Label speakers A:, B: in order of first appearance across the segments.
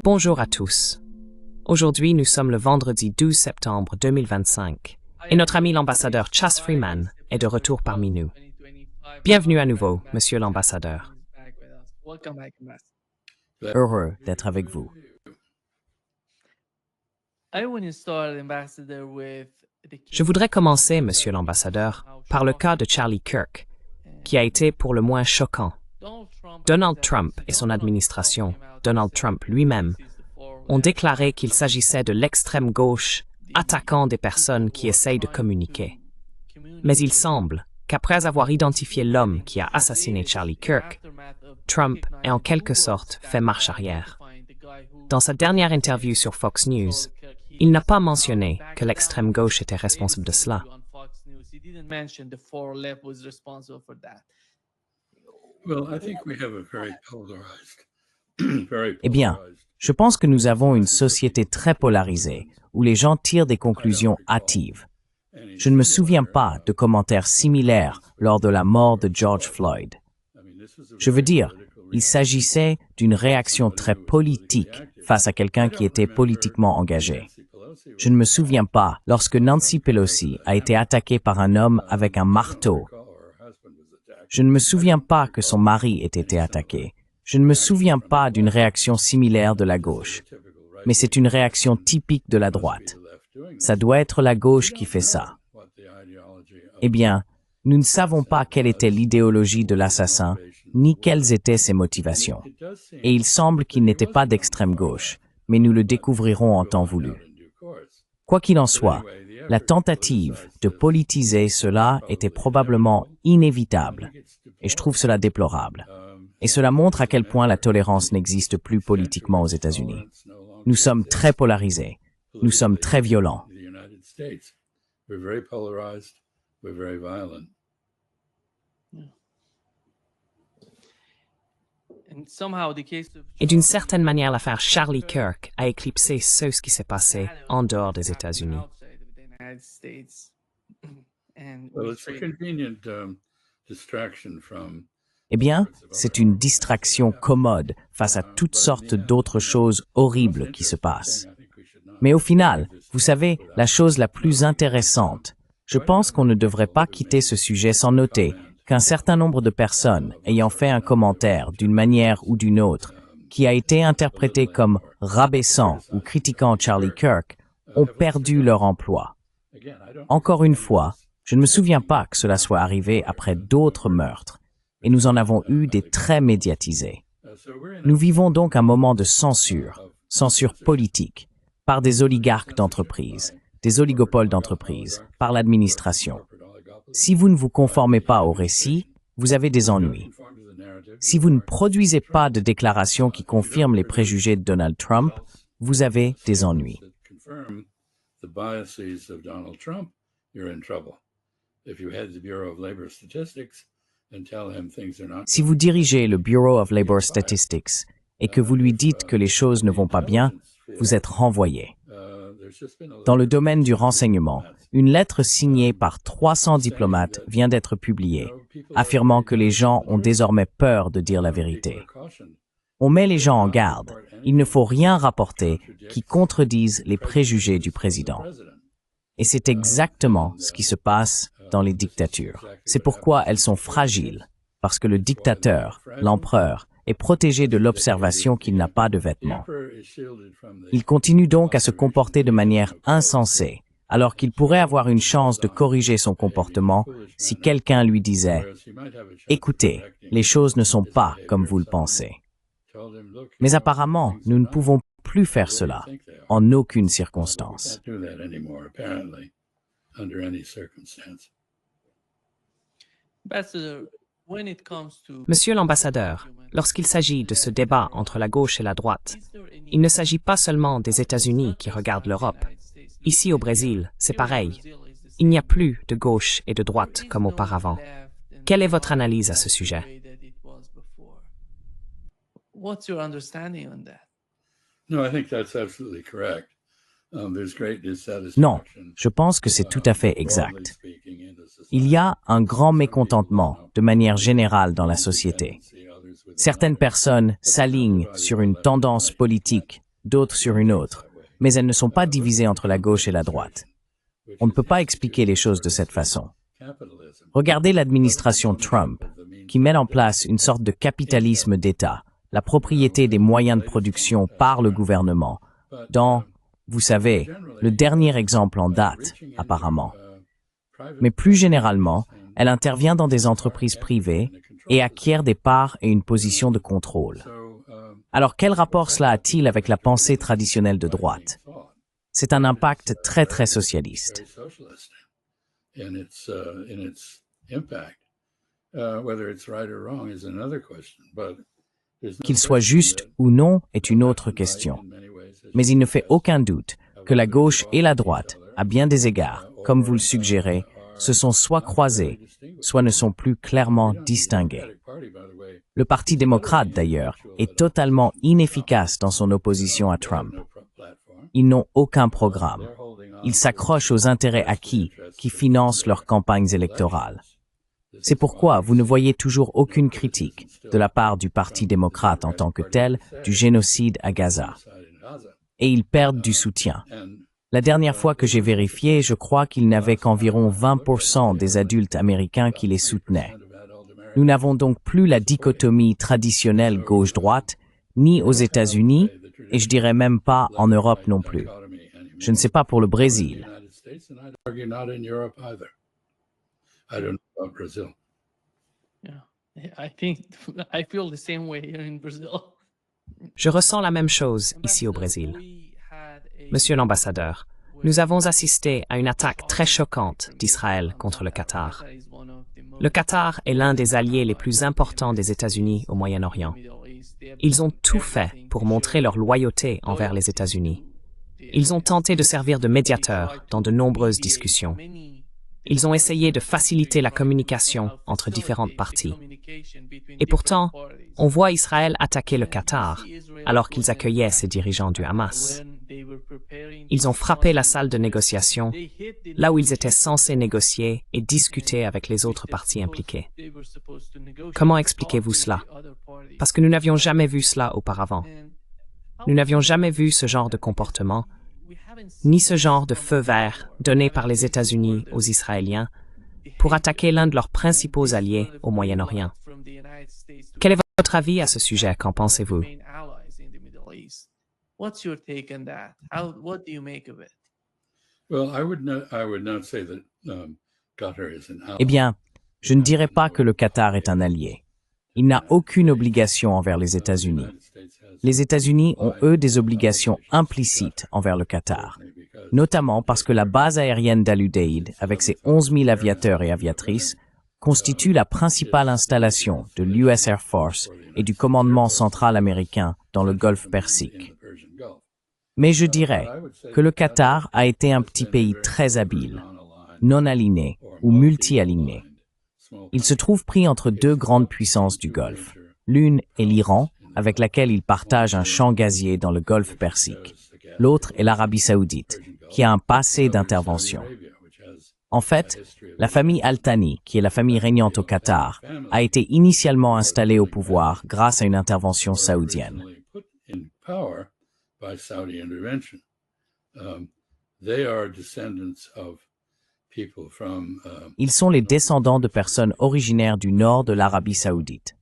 A: Bonjour à tous. Aujourd'hui, nous sommes le vendredi 12 septembre 2025 et notre ami l'ambassadeur Chas Freeman est de retour parmi nous. Bienvenue à nouveau, monsieur l'ambassadeur.
B: Heureux d'être avec vous.
A: Je voudrais commencer, monsieur l'ambassadeur, par le cas de Charlie Kirk, qui a été pour le moins choquant. Donald Trump et son administration, Donald Trump lui-même, ont déclaré qu'il s'agissait de l'extrême gauche attaquant des personnes qui essayent de communiquer. Mais il semble qu'après avoir identifié l'homme qui a assassiné Charlie Kirk, Trump ait en quelque sorte fait marche arrière. Dans sa dernière interview sur Fox News, il n'a pas mentionné que l'extrême gauche était responsable de cela.
B: Eh bien, je pense que nous avons une société très polarisée, où les gens tirent des conclusions hâtives. Je ne me souviens pas de commentaires similaires lors de la mort de George Floyd. Je veux dire, il s'agissait d'une réaction très politique face à quelqu'un qui était politiquement engagé. Je ne me souviens pas lorsque Nancy Pelosi a été attaquée par un homme avec un marteau. Je ne me souviens pas que son mari ait été attaqué. Je ne me souviens pas d'une réaction similaire de la gauche. Mais c'est une réaction typique de la droite. Ça doit être la gauche qui fait ça. Eh bien, nous ne savons pas quelle était l'idéologie de l'assassin, ni quelles étaient ses motivations. Et il semble qu'il n'était pas d'extrême gauche, mais nous le découvrirons en temps voulu. Quoi qu'il en soit, la tentative de politiser cela était probablement inévitable, et je trouve cela déplorable. Et cela montre à quel point la tolérance n'existe plus politiquement aux États-Unis. Nous sommes très polarisés, nous sommes très violents.
A: Et d'une certaine manière, l'affaire Charlie Kirk a éclipsé ce qui s'est passé en dehors des États-Unis.
B: Eh bien, c'est une distraction commode face à toutes sortes d'autres choses horribles qui se passent. Mais au final, vous savez, la chose la plus intéressante, je pense qu'on ne devrait pas quitter ce sujet sans noter qu'un certain nombre de personnes ayant fait un commentaire d'une manière ou d'une autre qui a été interprété comme rabaissant ou critiquant Charlie Kirk ont perdu leur emploi. Encore une fois, je ne me souviens pas que cela soit arrivé après d'autres meurtres, et nous en avons eu des très médiatisés. Nous vivons donc un moment de censure politique, par des oligarques d'entreprise, des oligopoles d'entreprise, par l'administration. Si vous ne vous conformez pas au récit, vous avez des ennuis. Si vous ne produisez pas de déclarations qui confirment les préjugés de Donald Trump, vous avez des ennuis. Si vous dirigez le Bureau of Labor Statistics et que vous lui dites que les choses ne vont pas bien, vous êtes renvoyé. Dans le domaine du renseignement, une lettre signée par 300 diplomates vient d'être publiée, affirmant que les gens ont désormais peur de dire la vérité. On met les gens en garde. Il ne faut rien rapporter qui contredise les préjugés du président. Et c'est exactement ce qui se passe dans les dictatures. C'est pourquoi elles sont fragiles, parce que le dictateur, l'empereur, est protégé de l'observation qu'il n'a pas de vêtements. Il continue donc à se comporter de manière insensée, alors qu'il pourrait avoir une chance de corriger son comportement si quelqu'un lui disait « Écoutez, les choses ne sont pas comme vous le pensez. » Mais apparemment, nous ne pouvons plus faire cela, en aucune circonstance.
A: Monsieur l'ambassadeur, lorsqu'il s'agit de ce débat entre la gauche et la droite, il ne s'agit pas seulement des États-Unis qui regardent l'Europe. Ici au Brésil, c'est pareil. Il n'y a plus de gauche et de droite comme auparavant. Quelle est votre analyse à ce sujet?
B: Non, je pense que c'est tout à fait exact. Il y a un grand mécontentement de manière générale dans la société. Certaines personnes s'alignent sur une tendance politique d'autres sur une autre, mais elles ne sont pas divisées entre la gauche et la droite. On ne peut pas expliquer les choses de cette façon. Regardez l'administration Trump, qui met en place une sorte de capitalisme d'État, la propriété des moyens de production par le gouvernement, dans, vous savez, le dernier exemple en date, apparemment. Mais plus généralement, elle intervient dans des entreprises privées et acquiert des parts et une position de contrôle. Alors quel rapport cela a-t-il avec la pensée traditionnelle de droite? C'est un impact très très socialiste. Qu'il soit juste ou non est une autre question. Mais il ne fait aucun doute que la gauche et la droite, à bien des égards, comme vous le suggérez, se sont soit croisés, soit ne sont plus clairement distingués. Le Parti démocrate, d'ailleurs, est totalement inefficace dans son opposition à Trump. Ils n'ont aucun programme. Ils s'accrochent aux intérêts acquis qui financent leurs campagnes électorales. C'est pourquoi vous ne voyez toujours aucune critique de la part du Parti démocrate en tant que tel du génocide à Gaza. Et ils perdent du soutien. La dernière fois que j'ai vérifié, je crois qu'il n'avait qu'environ 20% des adultes américains qui les soutenaient. Nous n'avons donc plus la dichotomie traditionnelle gauche-droite, ni aux États-Unis, et je dirais même pas en Europe non plus. Je ne sais pas pour le Brésil.
A: Je ressens la même chose ici au Brésil. Monsieur l'ambassadeur, nous avons assisté à une attaque très choquante d'Israël contre le Qatar. Le Qatar est l'un des alliés les plus importants des États-Unis au Moyen-Orient. Ils ont tout fait pour montrer leur loyauté envers les États-Unis. Ils ont tenté de servir de médiateurs dans de nombreuses discussions. Ils ont essayé de faciliter la communication entre différentes parties. Et pourtant, on voit Israël attaquer le Qatar alors qu'ils accueillaient ses dirigeants du Hamas. Ils ont frappé la salle de négociation, là où ils étaient censés négocier et discuter avec les autres parties impliquées. Comment expliquez-vous cela? Parce que nous n'avions jamais vu cela auparavant. Nous n'avions jamais vu ce genre de comportement, ni ce genre de feu vert donné par les États-Unis aux Israéliens pour attaquer l'un de leurs principaux alliés au Moyen-Orient. Quel est votre avis à ce sujet? Qu'en pensez-vous?
B: Eh bien, je ne dirais pas que le Qatar est un allié. Il n'a aucune obligation envers les États-Unis. Les États-Unis ont, eux, des obligations implicites envers le Qatar, notamment parce que la base aérienne d'Al-Udeid, avec ses 11 000 aviateurs et aviatrices, constitue la principale installation de l'US Air Force et du commandement central américain dans le Golfe Persique. Mais je dirais que le Qatar a été un petit pays très habile, non aligné ou multi-aligné. Il se trouve pris entre deux grandes puissances du Golfe. L'une est l'Iran, avec laquelle il partage un champ gazier dans le Golfe Persique. L'autre est l'Arabie saoudite, qui a un passé d'intervention. En fait, la famille Al Thani, qui est la famille régnante au Qatar, a été initialement installée au pouvoir grâce à une intervention saoudienne. Ils sont les descendants de personnes originaires du nord de l'Arabie saoudite.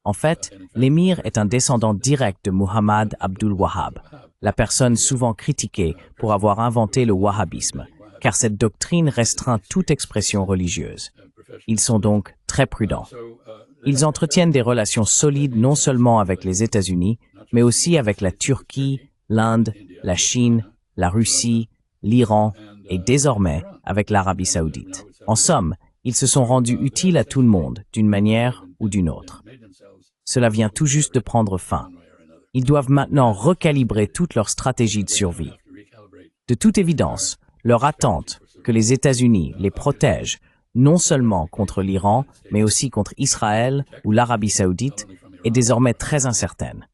B: En fait, l'émir est un descendant direct de Muhammad Abdul Wahhab, la personne souvent critiquée pour avoir inventé le wahhabisme, car cette doctrine restreint toute expression religieuse. Ils sont donc très prudents. Ils entretiennent des relations solides non seulement avec les États-Unis, mais aussi avec la Turquie, l'Inde, la Chine, la Russie, l'Iran et désormais avec l'Arabie saoudite. En somme, ils se sont rendus utiles à tout le monde, d'une manière ou d'une autre. Cela vient tout juste de prendre fin. Ils doivent maintenant recalibrer toute leur stratégie de survie. De toute évidence, leur attente que les États-Unis les protègent non seulement contre l'Iran, mais aussi contre Israël ou l'Arabie saoudite, est désormais très incertaine.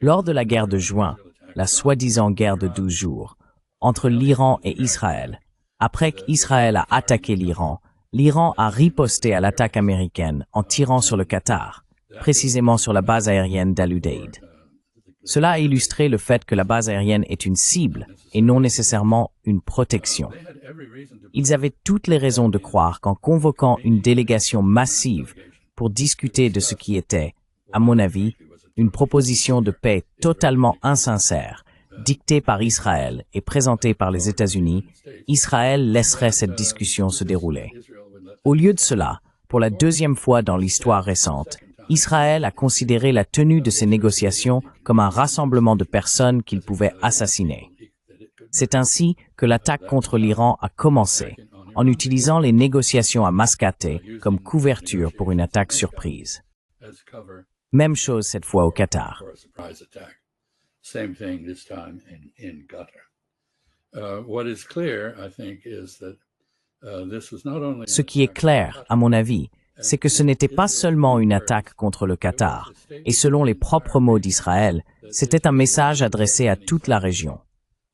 B: Lors de la guerre de juin, la soi-disant guerre de 12 jours, entre l'Iran et Israël, après qu'Israël a attaqué l'Iran, l'Iran a riposté à l'attaque américaine en tirant sur le Qatar, précisément sur la base aérienne d'Al-Udeid. Cela a illustré le fait que la base aérienne est une cible et non nécessairement une protection. Ils avaient toutes les raisons de croire qu'en convoquant une délégation massive pour discuter de ce qui était, à mon avis, une proposition de paix totalement insincère, dictée par Israël et présentée par les États-Unis, Israël laisserait cette discussion se dérouler. Au lieu de cela, pour la deuxième fois dans l'histoire récente, Israël a considéré la tenue de ces négociations comme un rassemblement de personnes qu'il pouvait assassiner. C'est ainsi que l'attaque contre l'Iran a commencé, en utilisant les négociations à Mascate comme couverture pour une attaque surprise. Même chose cette fois au Qatar. Ce qui est clair, à mon avis, c'est que ce n'était pas seulement une attaque contre le Qatar, et selon les propres mots d'Israël, c'était un message adressé à toute la région.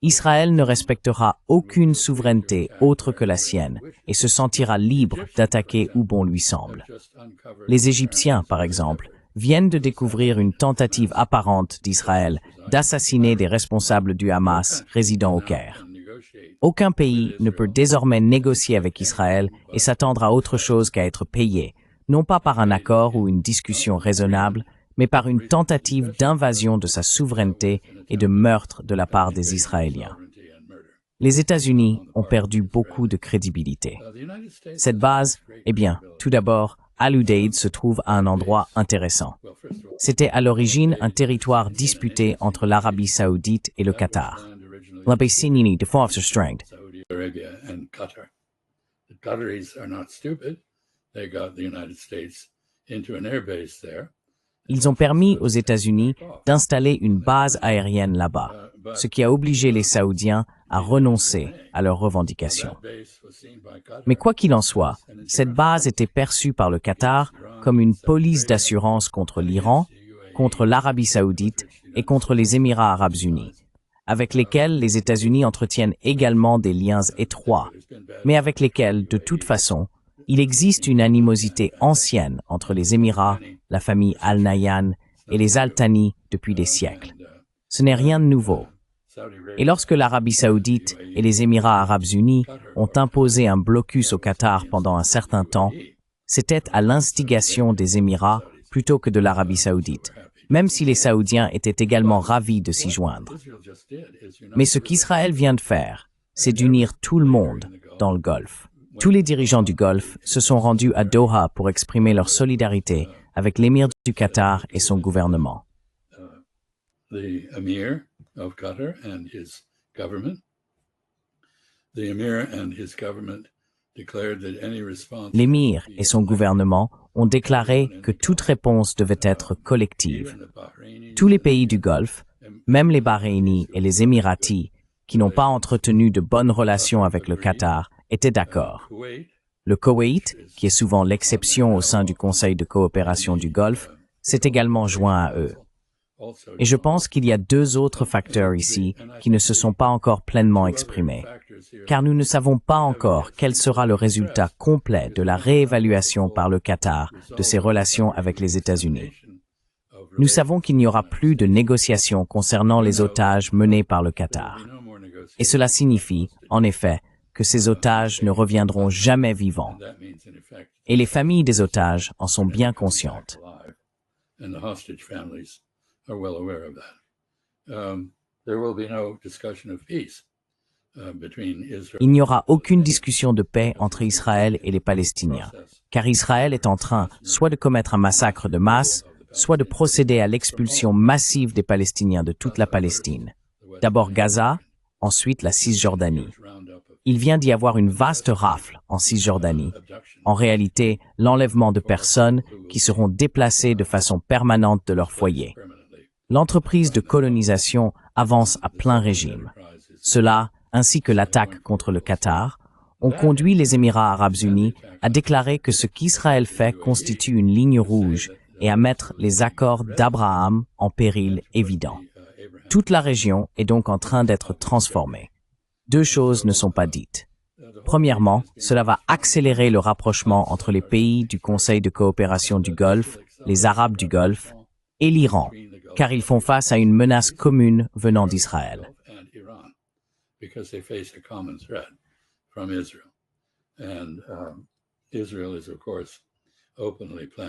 B: Israël ne respectera aucune souveraineté autre que la sienne et se sentira libre d'attaquer où bon lui semble. Les Égyptiens, par exemple, viennent de découvrir une tentative apparente d'Israël d'assassiner des responsables du Hamas résidant au Caire. Aucun pays ne peut désormais négocier avec Israël et s'attendre à autre chose qu'à être payé, non pas par un accord ou une discussion raisonnable, mais par une tentative d'invasion de sa souveraineté et de meurtre de la part des Israéliens. Les États-Unis ont perdu beaucoup de crédibilité. Cette base, eh bien, tout d'abord, Al-Udeid se trouve à un endroit intéressant. C'était à l'origine un territoire disputé entre l'Arabie saoudite et le Qatar. L'Abyssinie de force strength. Ils ont permis aux États-Unis d'installer une base aérienne là-bas, ce qui a obligé les Saoudiens à renoncer à leurs revendications. Mais quoi qu'il en soit, cette base était perçue par le Qatar comme une police d'assurance contre l'Iran, contre l'Arabie saoudite et contre les Émirats arabes unis, avec lesquels les États-Unis entretiennent également des liens étroits, mais avec lesquels, de toute façon, il existe une animosité ancienne entre les Émirats, la famille Al Nahyan et les Al Thani depuis des siècles. Ce n'est rien de nouveau. Et lorsque l'Arabie saoudite et les Émirats arabes unis ont imposé un blocus au Qatar pendant un certain temps, c'était à l'instigation des Émirats plutôt que de l'Arabie saoudite, même si les Saoudiens étaient également ravis de s'y joindre. Mais ce qu'Israël vient de faire, c'est d'unir tout le monde dans le Golfe. Tous les dirigeants du Golfe se sont rendus à Doha pour exprimer leur solidarité avec l'émir du Qatar et son gouvernement. L'émir et son gouvernement ont déclaré que toute réponse devait être collective. Tous les pays du Golfe, même les Bahreïnis et les Émiratis, qui n'ont pas entretenu de bonnes relations avec le Qatar, étaient d'accord. Le Koweït, qui est souvent l'exception au sein du Conseil de coopération du Golfe, s'est également joint à eux. Et je pense qu'il y a deux autres facteurs ici qui ne se sont pas encore pleinement exprimés, car nous ne savons pas encore quel sera le résultat complet de la réévaluation par le Qatar de ses relations avec les États-Unis. Nous savons qu'il n'y aura plus de négociations concernant les otages menés par le Qatar. Et cela signifie, en effet, que ces otages ne reviendront jamais vivants. Et les familles des otages en sont bien conscientes. Il n'y aura aucune discussion de paix entre Israël et les Palestiniens, car Israël est en train soit de commettre un massacre de masse, soit de procéder à l'expulsion massive des Palestiniens de toute la Palestine. D'abord Gaza, ensuite la Cisjordanie. Il vient d'y avoir une vaste rafle en Cisjordanie. En réalité, l'enlèvement de personnes qui seront déplacées de façon permanente de leur foyer. L'entreprise de colonisation avance à plein régime. Cela, ainsi que l'attaque contre le Qatar, ont conduit les Émirats arabes unis à déclarer que ce qu'Israël fait constitue une ligne rouge et à mettre les accords d'Abraham en péril évident. Toute la région est donc en train d'être transformée. Deux choses ne sont pas dites. Premièrement, cela va accélérer le rapprochement entre les pays du Conseil de coopération du Golfe, les Arabes du Golfe, et l'Iran, car ils font face à une menace commune venant d'Israël.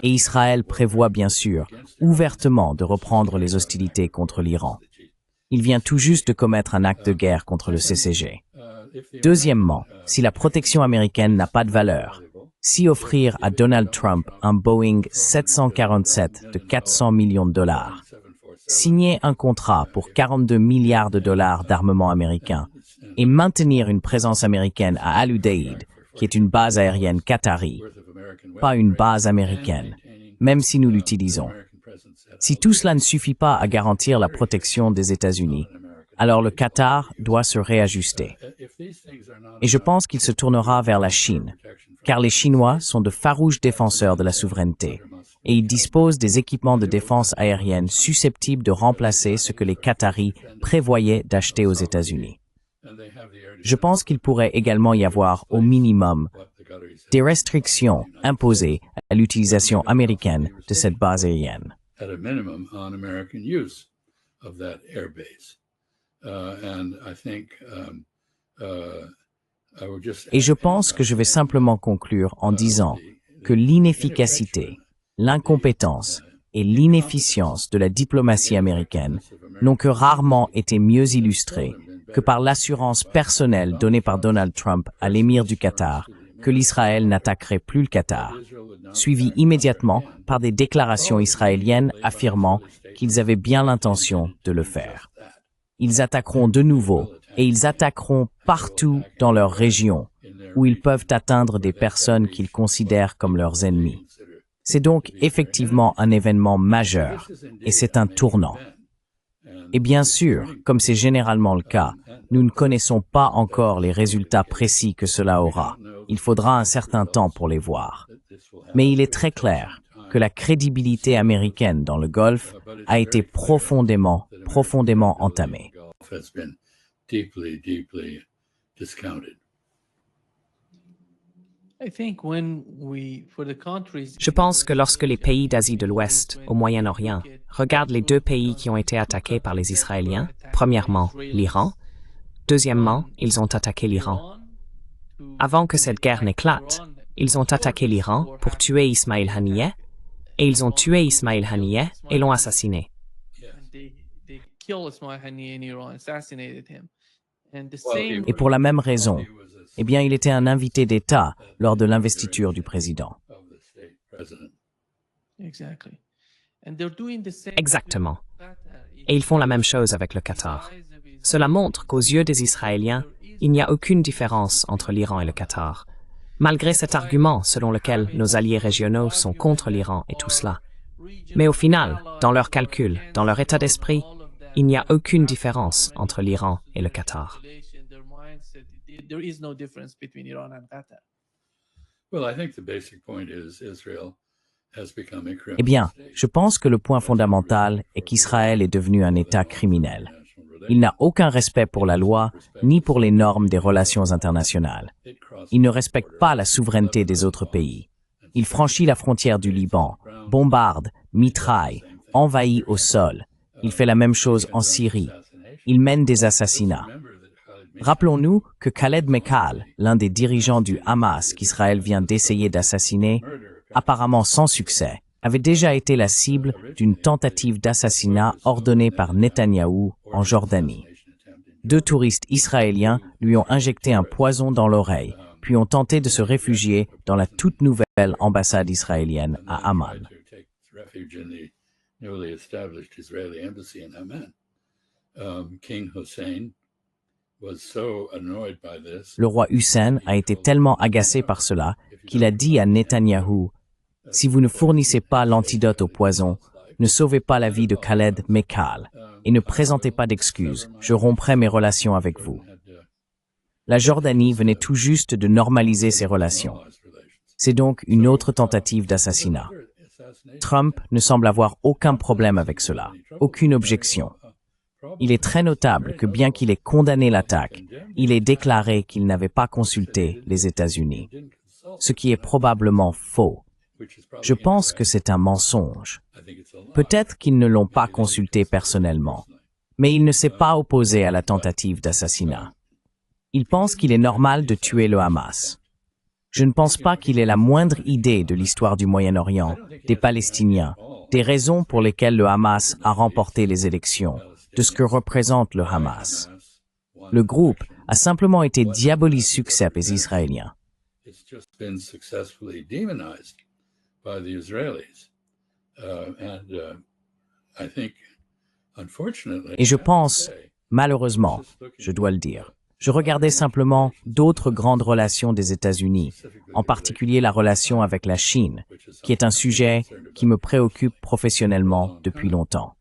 B: Et Israël prévoit bien sûr ouvertement de reprendre les hostilités contre l'Iran. Il vient tout juste de commettre un acte de guerre contre le CCG. Deuxièmement, si la protection américaine n'a pas de valeur, si offrir à Donald Trump un Boeing 747 de 400 millions de dollars, signer un contrat pour 42 milliards de dollars d'armement américain et maintenir une présence américaine à Al-Udeid, qui est une base aérienne qatari, pas une base américaine, même si nous l'utilisons. Si tout cela ne suffit pas à garantir la protection des États-Unis, alors le Qatar doit se réajuster. Et je pense qu'il se tournera vers la Chine, car les Chinois sont de farouches défenseurs de la souveraineté, et ils disposent des équipements de défense aérienne susceptibles de remplacer ce que les Qataris prévoyaient d'acheter aux États-Unis. Je pense qu'il pourrait également y avoir, au minimum, des restrictions imposées à l'utilisation américaine de cette base aérienne. Et je pense que je vais simplement conclure en disant que l'inefficacité, l'incompétence et l'inefficience de la diplomatie américaine n'ont que rarement été mieux illustrées que par l'assurance personnelle donnée par Donald Trump à l'émir du Qatar que l'Israël n'attaquerait plus le Qatar, suivi immédiatement par des déclarations israéliennes affirmant qu'ils avaient bien l'intention de le faire. Ils attaqueront de nouveau et ils attaqueront partout dans leur région où ils peuvent atteindre des personnes qu'ils considèrent comme leurs ennemis. C'est donc effectivement un événement majeur et c'est un tournant. Et bien sûr, comme c'est généralement le cas, nous ne connaissons pas encore les résultats précis que cela aura. Il faudra un certain temps pour les voir. Mais il est très clair que la crédibilité américaine dans le Golfe a été profondément entamée.
A: Je pense que lorsque les pays d'Asie de l'Ouest, au Moyen-Orient, regardent les deux pays qui ont été attaqués par les Israéliens, premièrement l'Iran, deuxièmement, ils ont attaqué l'Iran. Avant que cette guerre n'éclate, ils ont attaqué l'Iran pour tuer Ismail Haniyeh, et ils ont tué Ismail Haniyeh et l'ont assassiné.
B: Et pour la même raison, eh bien, il était un invité d'État lors de l'investiture du président.
A: Exactement. Et ils font la même chose avec le Qatar. Cela montre qu'aux yeux des Israéliens, il n'y a aucune différence entre l'Iran et le Qatar, malgré cet argument selon lequel nos alliés régionaux sont contre l'Iran et tout cela. Mais au final, dans leurs calculs, dans leur état d'esprit, il n'y a aucune différence entre l'Iran et le Qatar.
B: Eh bien, je pense que le point fondamental est qu'Israël est devenu un État criminel. Il n'a aucun respect pour la loi, ni pour les normes des relations internationales. Il ne respecte pas la souveraineté des autres pays. Il franchit la frontière du Liban, bombarde, mitraille, envahit au sol. Il fait la même chose en Syrie. Il mène des assassinats. Rappelons-nous que Khaled Mekal, l'un des dirigeants du Hamas qu'Israël vient d'essayer d'assassiner, apparemment sans succès, avait déjà été la cible d'une tentative d'assassinat ordonnée par Netanyahou en Jordanie. 2 touristes israéliens lui ont injecté un poison dans l'oreille, puis ont tenté de se réfugier dans la toute nouvelle ambassade israélienne à Amman. Le roi Hussein a été tellement agacé par cela qu'il a dit à Netanyahou « Si vous ne fournissez pas l'antidote au poison, ne sauvez pas la vie de Khaled Mekal et ne présentez pas d'excuses, je romprai mes relations avec vous. » La Jordanie venait tout juste de normaliser ses relations. C'est donc une autre tentative d'assassinat. Trump ne semble avoir aucun problème avec cela, aucune objection. Il est très notable que bien qu'il ait condamné l'attaque, il ait déclaré qu'il n'avait pas consulté les États-Unis, ce qui est probablement faux. Je pense que c'est un mensonge. Peut-être qu'ils ne l'ont pas consulté personnellement, mais il ne s'est pas opposé à la tentative d'assassinat. Il pense qu'il est normal de tuer le Hamas. Je ne pense pas qu'il ait la moindre idée de l'histoire du Moyen-Orient, des Palestiniens, des raisons pour lesquelles le Hamas a remporté les élections, de ce que représente le Hamas. Le groupe a simplement été diabolisé succès des Israéliens. Et je pense, malheureusement, je dois le dire, je regardais simplement d'autres grandes relations des États-Unis, en particulier la relation avec la Chine, qui est un sujet qui me préoccupe professionnellement depuis longtemps.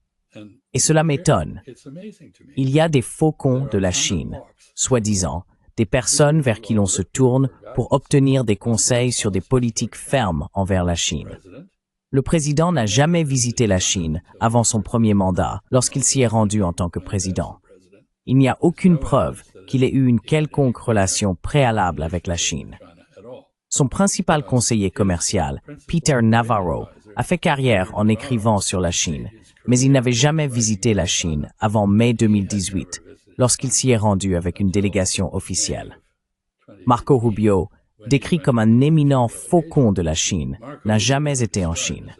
B: Et cela m'étonne. Il y a des faucons de la Chine, soi-disant, des personnes vers qui l'on se tourne pour obtenir des conseils sur des politiques fermes envers la Chine. Le président n'a jamais visité la Chine avant son premier mandat, lorsqu'il s'y est rendu en tant que président. Il n'y a aucune preuve qu'il ait eu une quelconque relation préalable avec la Chine. Son principal conseiller commercial, Peter Navarro, a fait carrière en écrivant sur la Chine, mais il n'avait jamais visité la Chine avant mai 2018, lorsqu'il s'y est rendu avec une délégation officielle. Marco Rubio, décrit comme un éminent faucon de la Chine, n'a jamais été en Chine.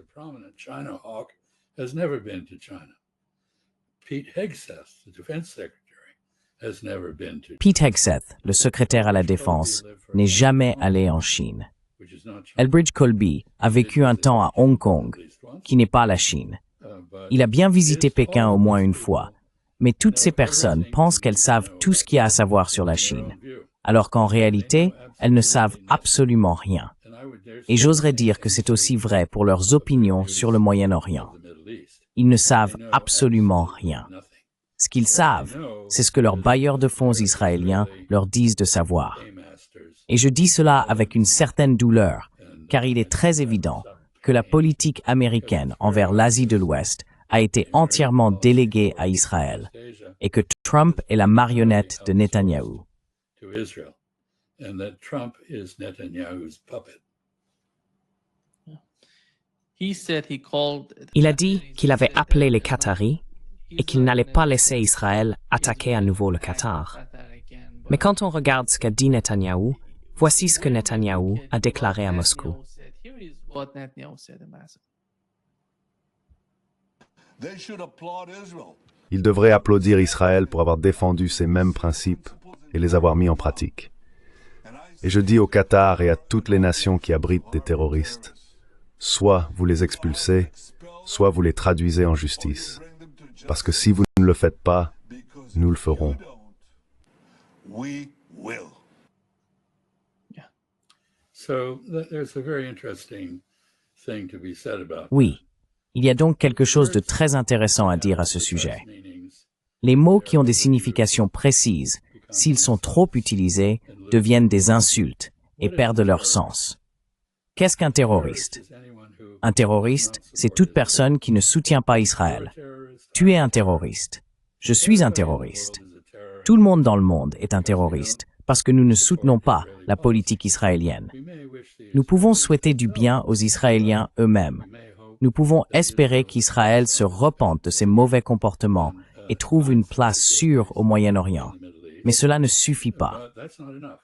B: Pete Hegseth, le secrétaire à la Défense, n'est jamais allé en Chine. Elbridge Colby a vécu un temps à Hong Kong, qui n'est pas la Chine. Il a bien visité Pékin au moins une fois, mais toutes ces personnes pensent qu'elles savent tout ce qu'il y a à savoir sur la Chine, alors qu'en réalité, elles ne savent absolument rien. Et j'oserais dire que c'est aussi vrai pour leurs opinions sur le Moyen-Orient. Ils ne savent absolument rien. Ce qu'ils savent, c'est ce que leurs bailleurs de fonds israéliens leur disent de savoir. Et je dis cela avec une certaine douleur, car il est très évident que la politique américaine envers l'Asie de l'Ouest a été entièrement déléguée à Israël, et que Trump est la marionnette de Netanyahou.
A: Il a dit qu'il avait appelé les Qataris et qu'il n'allait pas laisser Israël attaquer à nouveau le Qatar. Mais quand on regarde ce qu'a dit Netanyahou, voici ce que Netanyahou a déclaré à Moscou.
C: Ils devraient applaudir Israël pour avoir défendu ces mêmes principes et les avoir mis en pratique. Et je dis au Qatar et à toutes les nations qui abritent des terroristes, soit vous les expulsez, soit vous les traduisez en justice. Parce que si vous ne le faites pas, nous le ferons.
B: Oui, il y a donc quelque chose de très intéressant à dire à ce sujet. Les mots qui ont des significations précises, s'ils sont trop utilisés, deviennent des insultes et perdent leur sens. Qu'est-ce qu'un terroriste? Un terroriste, c'est toute personne qui ne soutient pas Israël. Tu es un terroriste. Je suis un terroriste. Tout le monde dans le monde est un terroriste parce que nous ne soutenons pas la politique israélienne. Nous pouvons souhaiter du bien aux Israéliens eux-mêmes. Nous pouvons espérer qu'Israël se repente de ses mauvais comportements et trouve une place sûre au Moyen-Orient. Mais cela ne suffit pas.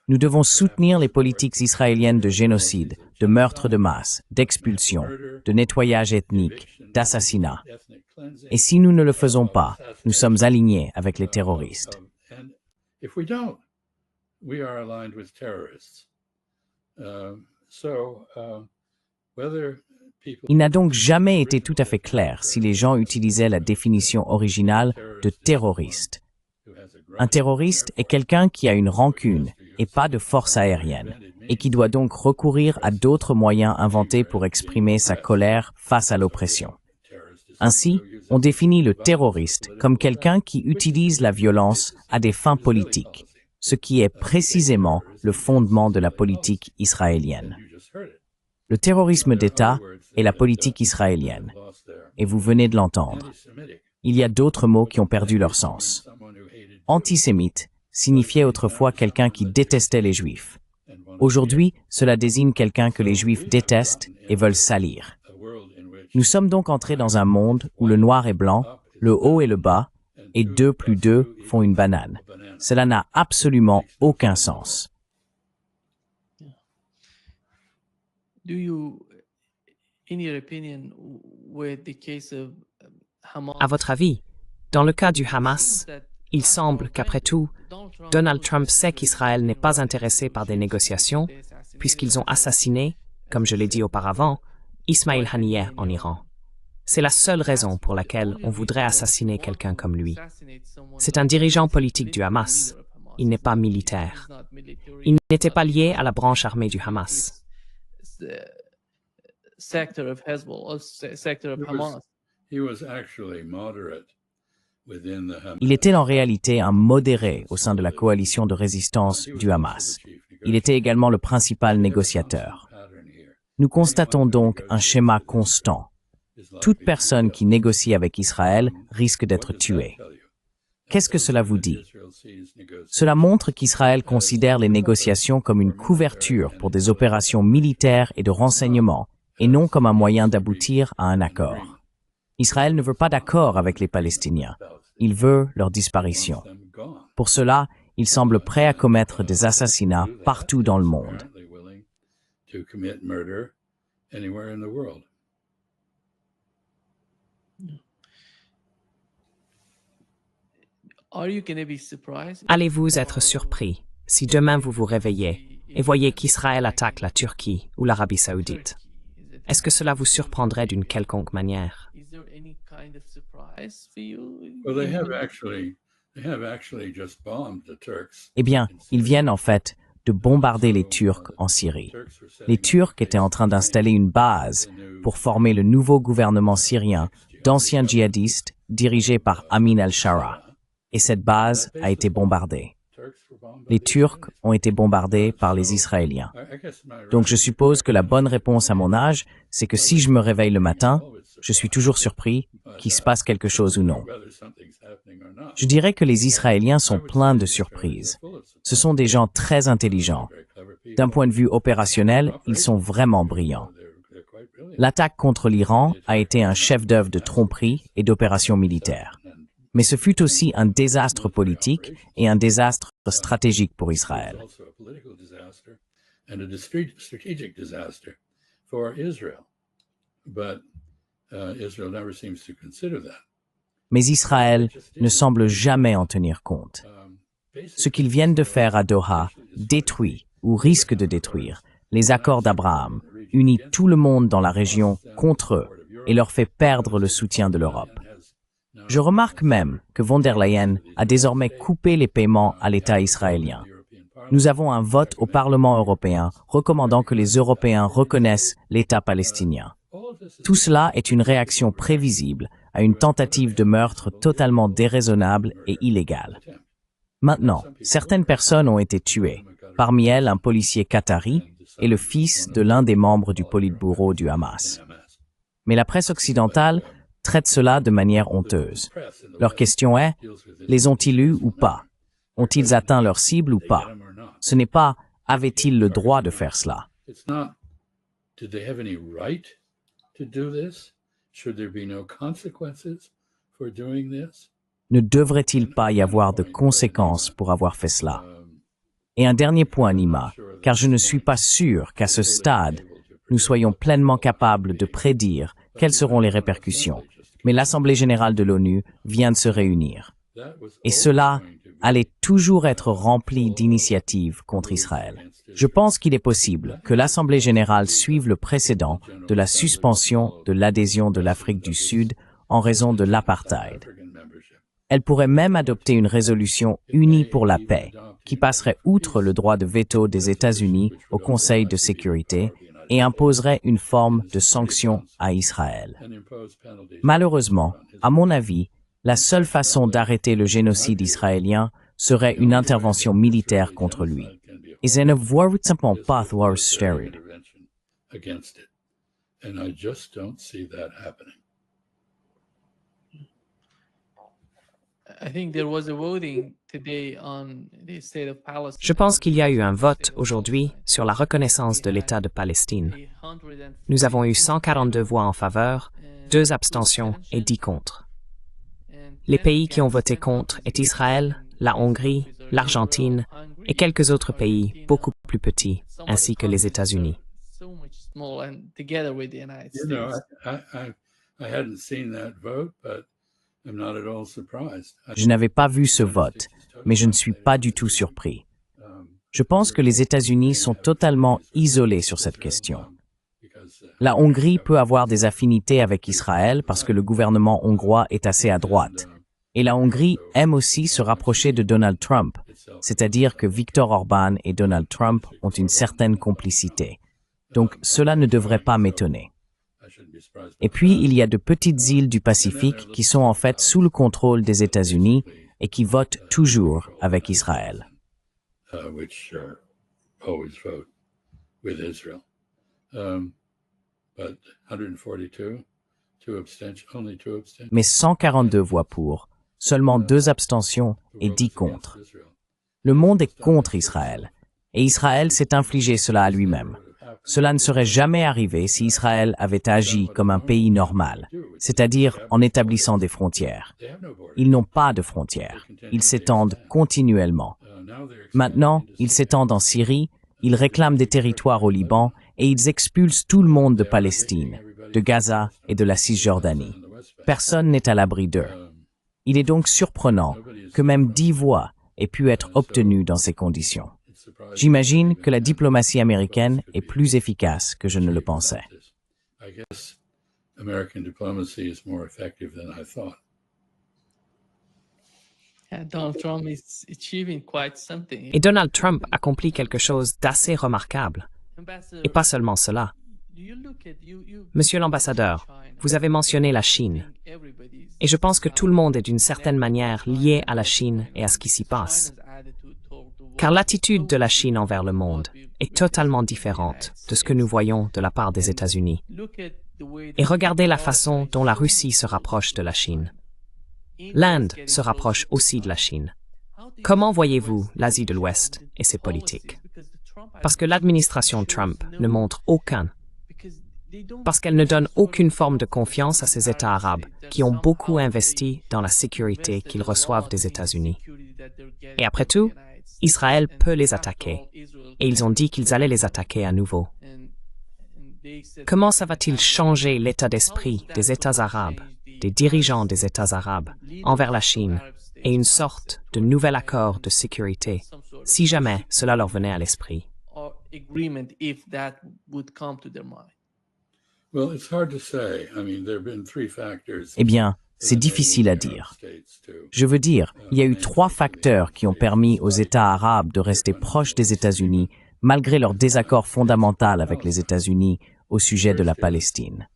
B: Nous devons soutenir les politiques israéliennes de génocide, de meurtre de masse, d'expulsion, de nettoyage ethnique, d'assassinat. Et si nous ne le faisons pas, nous sommes alignés avec les terroristes. Il n'a donc jamais été tout à fait clair si les gens utilisaient la définition originale de terroriste. Un terroriste est quelqu'un qui a une rancune et pas de force aérienne, et qui doit donc recourir à d'autres moyens inventés pour exprimer sa colère face à l'oppression. Ainsi, on définit le terroriste comme quelqu'un qui utilise la violence à des fins politiques, ce qui est précisément le fondement de la politique israélienne. Le terrorisme d'État est la politique israélienne, et vous venez de l'entendre. il y a d'autres mots qui ont perdu leur sens. Antisémite signifiait autrefois quelqu'un qui détestait les Juifs. Aujourd'hui, cela désigne quelqu'un que les Juifs détestent et veulent salir. Nous sommes donc entrés dans un monde où le noir est blanc, le haut et le bas, et 2 plus 2 font une banane. Cela n'a absolument aucun sens.
A: À votre avis, dans le cas du Hamas, il semble qu'après tout, Donald Trump sait qu'Israël n'est pas intéressé par des négociations, puisqu'ils ont assassiné, comme je l'ai dit auparavant, Ismail Haniyeh en Iran. C'est la seule raison pour laquelle on voudrait assassiner quelqu'un comme lui. C'est un dirigeant politique du Hamas. Il n'est pas militaire. Il n'était pas lié à la branche armée du Hamas.
B: Il était en réalité un modéré au sein de la coalition de résistance du Hamas. Il était également le principal négociateur. Nous constatons donc un schéma constant. Toute personne qui négocie avec Israël risque d'être tuée. Qu'est-ce que cela vous dit? Cela montre qu'Israël considère les négociations comme une couverture pour des opérations militaires et de renseignement, et non comme un moyen d'aboutir à un accord. Israël ne veut pas d'accord avec les Palestiniens. Il veut leur disparition. Pour cela, il semble prêt à commettre des assassinats partout dans le monde.
A: Allez-vous être surpris si demain vous vous réveillez et voyez qu'Israël attaque la Turquie ou l'Arabie saoudite? Est-ce que cela vous surprendrait d'une quelconque manière?
B: Eh bien, ils viennent en fait de bombarder les Turcs en Syrie. Les Turcs étaient en train d'installer une base pour former le nouveau gouvernement syrien d'anciens djihadistes dirigé par Amin al-Shara. Et cette base a été bombardée. Les Turcs ont été bombardés par les Israéliens. Donc je suppose que la bonne réponse à mon âge, c'est que si je me réveille le matin, je suis toujours surpris qu'il se passe quelque chose ou non. Je dirais que les Israéliens sont pleins de surprises. Ce sont des gens très intelligents. D'un point de vue opérationnel, ils sont vraiment brillants. L'attaque contre l'Iran a été un chef-d'œuvre de tromperie et d'opération militaire. Mais ce fut aussi un désastre politique et un désastre stratégique pour Israël. Mais Israël ne semble jamais en tenir compte. Ce qu'ils viennent de faire à Doha détruit ou risque de détruire les accords d'Abraham, unit tout le monde dans la région contre eux et leur fait perdre le soutien de l'Europe. Je remarque même que von der Leyen a désormais coupé les paiements à l'État israélien. Nous avons un vote au Parlement européen recommandant que les Européens reconnaissent l'État palestinien. Tout cela est une réaction prévisible à une tentative de meurtre totalement déraisonnable et illégale. Maintenant, certaines personnes ont été tuées, parmi elles un policier qatari et le fils de l'un des membres du Politburo du Hamas. Mais la presse occidentale traite cela de manière honteuse. Leur question est, les ont-ils eus ou pas? Ont-ils atteint leur cible ou pas? Ce n'est pas, avaient-ils le droit de faire cela? Ne devrait-il pas y avoir de conséquences pour avoir fait cela? Et un dernier point, Nima, car je ne suis pas sûr qu'à ce stade, nous soyons pleinement capables de prédire quelles seront les répercussions. Mais l'Assemblée générale de l'ONU vient de se réunir. Et cela allait toujours être rempli d'initiatives contre Israël. Je pense qu'il est possible que l'Assemblée générale suive le précédent de la suspension de l'adhésion de l'Afrique du Sud en raison de l'apartheid. Elle pourrait même adopter une résolution unie pour la paix, qui passerait outre le droit de veto des États-Unis au Conseil de sécurité et imposerait une forme de sanction à Israël. Malheureusement, à mon avis, la seule façon d'arrêter le génocide israélien serait une intervention militaire contre lui. Et je ne vois simplement pas voir cela.
A: Je pense qu'il y a eu un vote aujourd'hui sur la reconnaissance de l'État de Palestine. Nous avons eu 142 voix en faveur, 2 abstentions et 10 contre. Les pays qui ont voté contre est Israël, la Hongrie, l'Argentine et quelques autres pays beaucoup plus petits, ainsi que les États-Unis.
B: Je n'avais pas vu ce vote, mais je ne suis pas du tout surpris. Je pense que les États-Unis sont totalement isolés sur cette question. La Hongrie peut avoir des affinités avec Israël parce que le gouvernement hongrois est assez à droite. Et la Hongrie aime aussi se rapprocher de Donald Trump, c'est-à-dire que Viktor Orban et Donald Trump ont une certaine complicité. Donc cela ne devrait pas m'étonner. Et puis, il y a de petites îles du Pacifique qui sont en fait sous le contrôle des États-Unis et qui votent toujours avec Israël. Mais 142 voix pour, seulement 2 abstentions et 10 contre. Le monde est contre Israël, et Israël s'est infligé cela à lui-même. Cela ne serait jamais arrivé si Israël avait agi comme un pays normal, c'est-à-dire en établissant des frontières. Ils n'ont pas de frontières. Ils s'étendent continuellement. Maintenant, ils s'étendent en Syrie, ils réclament des territoires au Liban et ils expulsent tout le monde de Palestine, de Gaza et de la Cisjordanie. Personne n'est à l'abri d'eux. Il est donc surprenant que même 10 voix aient pu être obtenues dans ces conditions. J'imagine que la diplomatie américaine est plus efficace que je ne le pensais.
A: Et Donald Trump accomplit quelque chose d'assez remarquable. Et pas seulement cela. Monsieur l'ambassadeur, vous avez mentionné la Chine. Et je pense que tout le monde est d'une certaine manière lié à la Chine et à ce qui s'y passe. Car l'attitude de la Chine envers le monde est totalement différente de ce que nous voyons de la part des États-Unis. Et regardez la façon dont la Russie se rapproche de la Chine. L'Inde se rapproche aussi de la Chine. Comment voyez-vous l'Asie de l'Ouest et ses politiques? Parce que l'administration Trump ne montre aucun. Parce qu'elle ne donne aucune forme de confiance à ces États arabes qui ont beaucoup investi dans la sécurité qu'ils reçoivent des États-Unis. Et après tout, Israël peut les attaquer. Et ils ont dit qu'ils allaient les attaquer à nouveau. Comment ça va-t-il changer l'état d'esprit des États arabes, des dirigeants des États arabes, envers la Chine, et une sorte de nouvel accord de sécurité, si jamais cela leur venait à l'esprit?
B: Eh bien, c'est difficile à dire. Je veux dire, il y a eu 3 facteurs qui ont permis aux États arabes de rester proches des États-Unis malgré leur désaccord fondamental avec les États-Unis au sujet de la Palestine.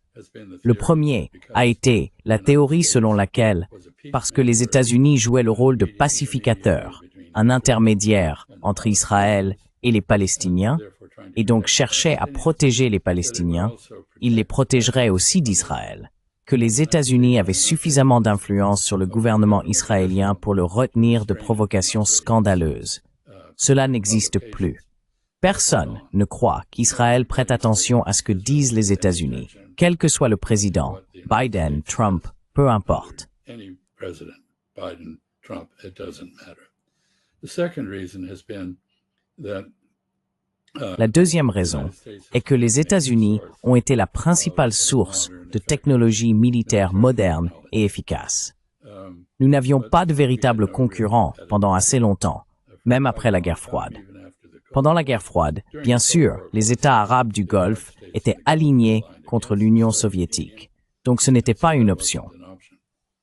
B: Le premier a été la théorie selon laquelle, parce que les États-Unis jouaient le rôle de pacificateur, un intermédiaire entre Israël et les Palestiniens, et donc cherchaient à protéger les Palestiniens, ils les protégeraient aussi d'Israël, que les États-Unis avaient suffisamment d'influence sur le gouvernement israélien pour le retenir de provocations scandaleuses. Cela n'existe plus. Personne ne croit qu'Israël prête attention à ce que disent les États-Unis, quel que soit le président, Biden, Trump, peu importe. La deuxième raison est que les États-Unis ont été la principale source de technologies militaires modernes et efficaces. Nous n'avions pas de véritables concurrents pendant assez longtemps, même après la guerre froide. Pendant la guerre froide, bien sûr, les États arabes du Golfe étaient alignés contre l'Union soviétique, donc ce n'était pas une option.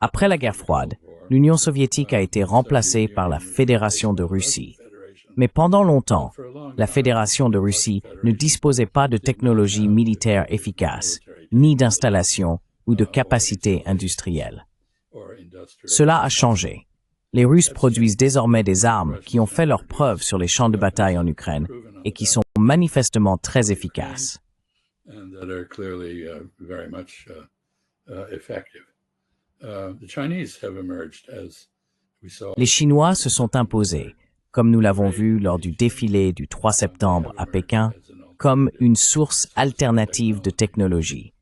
B: Après la guerre froide, l'Union soviétique a été remplacée par la Fédération de Russie. Mais pendant longtemps, la Fédération de Russie ne disposait pas de technologies militaires efficaces, ni d'installations ou de capacités industrielles. Cela a changé. Les Russes produisent désormais des armes qui ont fait leurs preuves sur les champs de bataille en Ukraine et qui sont manifestement très efficaces. Les Chinois se sont imposés, comme nous l'avons vu lors du défilé du 3 septembre à Pékin, comme une source alternative de technologie.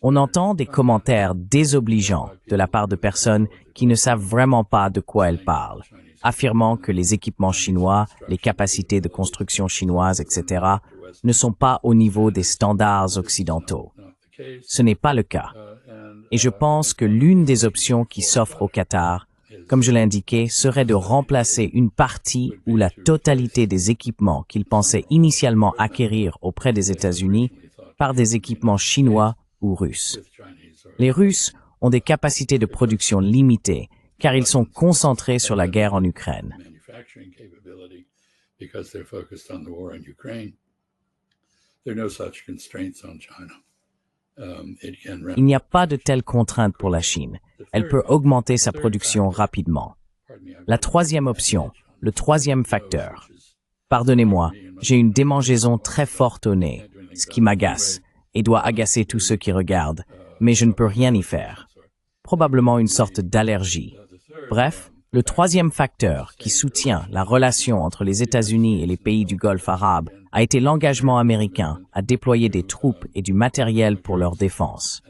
B: On entend des commentaires désobligeants de la part de personnes qui ne savent vraiment pas de quoi elles parlent, affirmant que les équipements chinois, les capacités de construction chinoises, etc., ne sont pas au niveau des standards occidentaux. Ce n'est pas le cas. Et je pense que l'une des options qui s'offre au Qatar, comme je l'ai indiqué, serait de remplacer une partie ou la totalité des équipements qu'ils pensaient initialement acquérir auprès des États-Unis par des équipements chinois ou russes. Les Russes ont des capacités de production limitées car ils sont concentrés sur la guerre en Ukraine. Il n'y a pas de telles contraintes pour la Chine. Elle peut augmenter sa production rapidement. La troisième option, le troisième facteur. Pardonnez-moi, j'ai une démangeaison très forte au nez, ce qui m'agace et doit agacer tous ceux qui regardent, mais je ne peux rien y faire. Probablement une sorte d'allergie. Bref, le troisième facteur qui soutient la relation entre les États-Unis et les pays du Golfe arabe a été l'engagement américain à déployer des troupes et du matériel pour leur défense.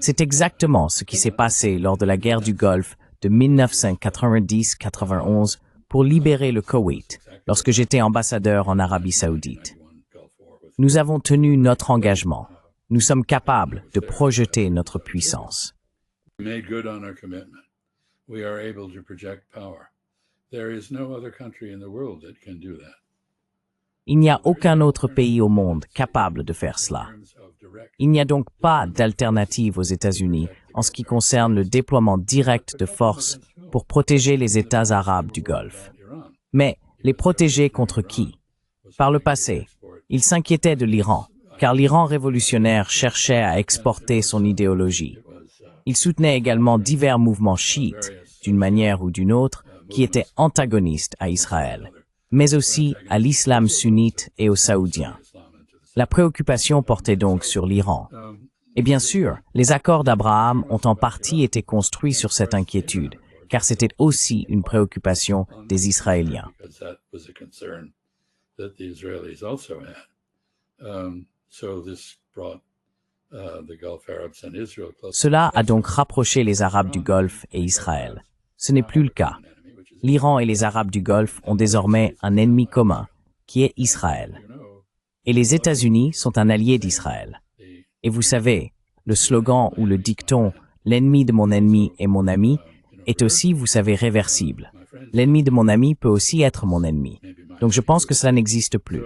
B: C'est exactement ce qui s'est passé lors de la guerre du Golfe de 1990-91 pour libérer le Koweït, lorsque j'étais ambassadeur en Arabie Saoudite. Nous avons tenu notre engagement. Nous sommes capables de projeter notre puissance. Il n'y a aucun autre pays au monde capable de faire cela. Il n'y a donc pas d'alternative aux États-Unis en ce qui concerne le déploiement direct de forces pour protéger les États arabes du Golfe. Mais les protéger contre qui? Par le passé, ils s'inquiétaient de l'Iran, car l'Iran révolutionnaire cherchait à exporter son idéologie. Il soutenait également divers mouvements chiites, d'une manière ou d'une autre, qui étaient antagonistes à Israël, mais aussi à l'islam sunnite et aux Saoudiens. La préoccupation portait donc sur l'Iran. Et bien sûr, les accords d'Abraham ont en partie été construits sur cette inquiétude, car c'était aussi une préoccupation des Israéliens. Cela a donc rapproché les Arabes du Golfe et Israël. Ce n'est plus le cas. L'Iran et les Arabes du Golfe ont désormais un ennemi commun, qui est Israël. Et les États-Unis sont un allié d'Israël. Et vous savez, le slogan ou le dicton « l'ennemi de mon ennemi est mon ami » est aussi, vous savez, réversible. L'ennemi de mon ami peut aussi être mon ennemi. Donc je pense que cela n'existe plus.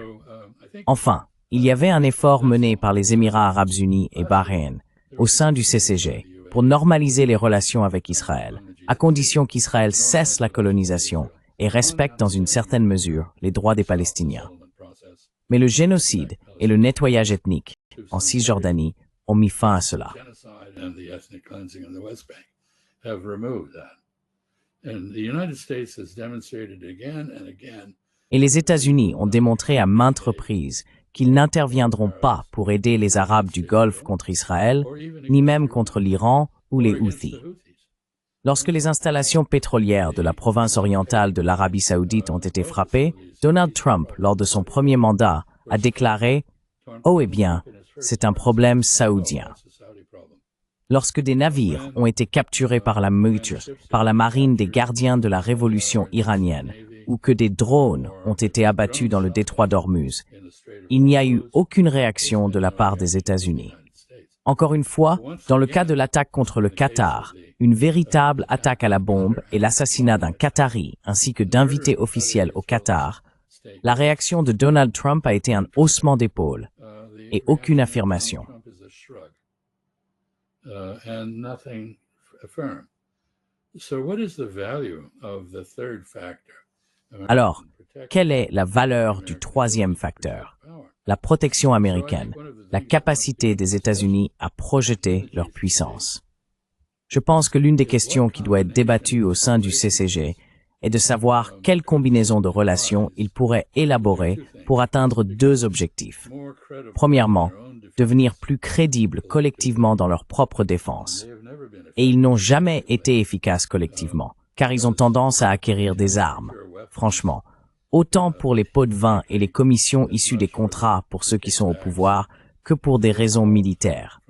B: Enfin, il y avait un effort mené par les Émirats arabes unis et Bahreïn au sein du CCG pour normaliser les relations avec Israël, à condition qu'Israël cesse la colonisation et respecte dans une certaine mesure les droits des Palestiniens. Mais le génocide et le nettoyage ethnique en Cisjordanie ont mis fin à cela. Et les États-Unis ont démontré à maintes reprises qu'ils n'interviendront pas pour aider les Arabes du Golfe contre Israël, ni même contre l'Iran ou les Houthis. Lorsque les installations pétrolières de la province orientale de l'Arabie saoudite ont été frappées, Donald Trump, lors de son premier mandat, a déclaré « Oh eh bien, c'est un problème saoudien ». Lorsque des navires ont été capturés par la marine des gardiens de la révolution iranienne, ou que des drones ont été abattus dans le détroit d'Ormuz, il n'y a eu aucune réaction de la part des États-Unis. Encore une fois, dans le cas de l'attaque contre le Qatar, une véritable attaque à la bombe et l'assassinat d'un Qatari ainsi que d'invités officiels au Qatar, la réaction de Donald Trump a été un haussement d'épaule et aucune affirmation. Alors, quelle est la valeur du troisième facteur? La protection américaine, la capacité des États-Unis à projeter leur puissance. Je pense que l'une des questions qui doit être débattue au sein du CCG est de savoir quelle combinaison de relations ils pourraient élaborer pour atteindre deux objectifs. Premièrement, devenir plus crédibles collectivement dans leur propre défense. Et ils n'ont jamais été efficaces collectivement, car ils ont tendance à acquérir des armes. Franchement, autant pour les pots de vin et les commissions issues des contrats pour ceux qui sont au pouvoir que pour des raisons militaires.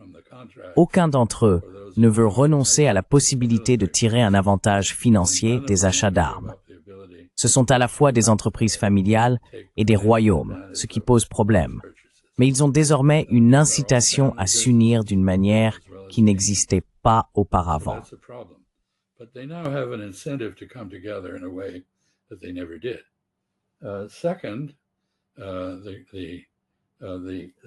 B: Aucun d'entre eux ne veut renoncer à la possibilité de tirer un avantage financier des achats d'armes. Ce sont à la fois des entreprises familiales et des royaumes, ce qui pose problème. Mais ils ont désormais une incitation à s'unir d'une manière qui n'existait pas auparavant.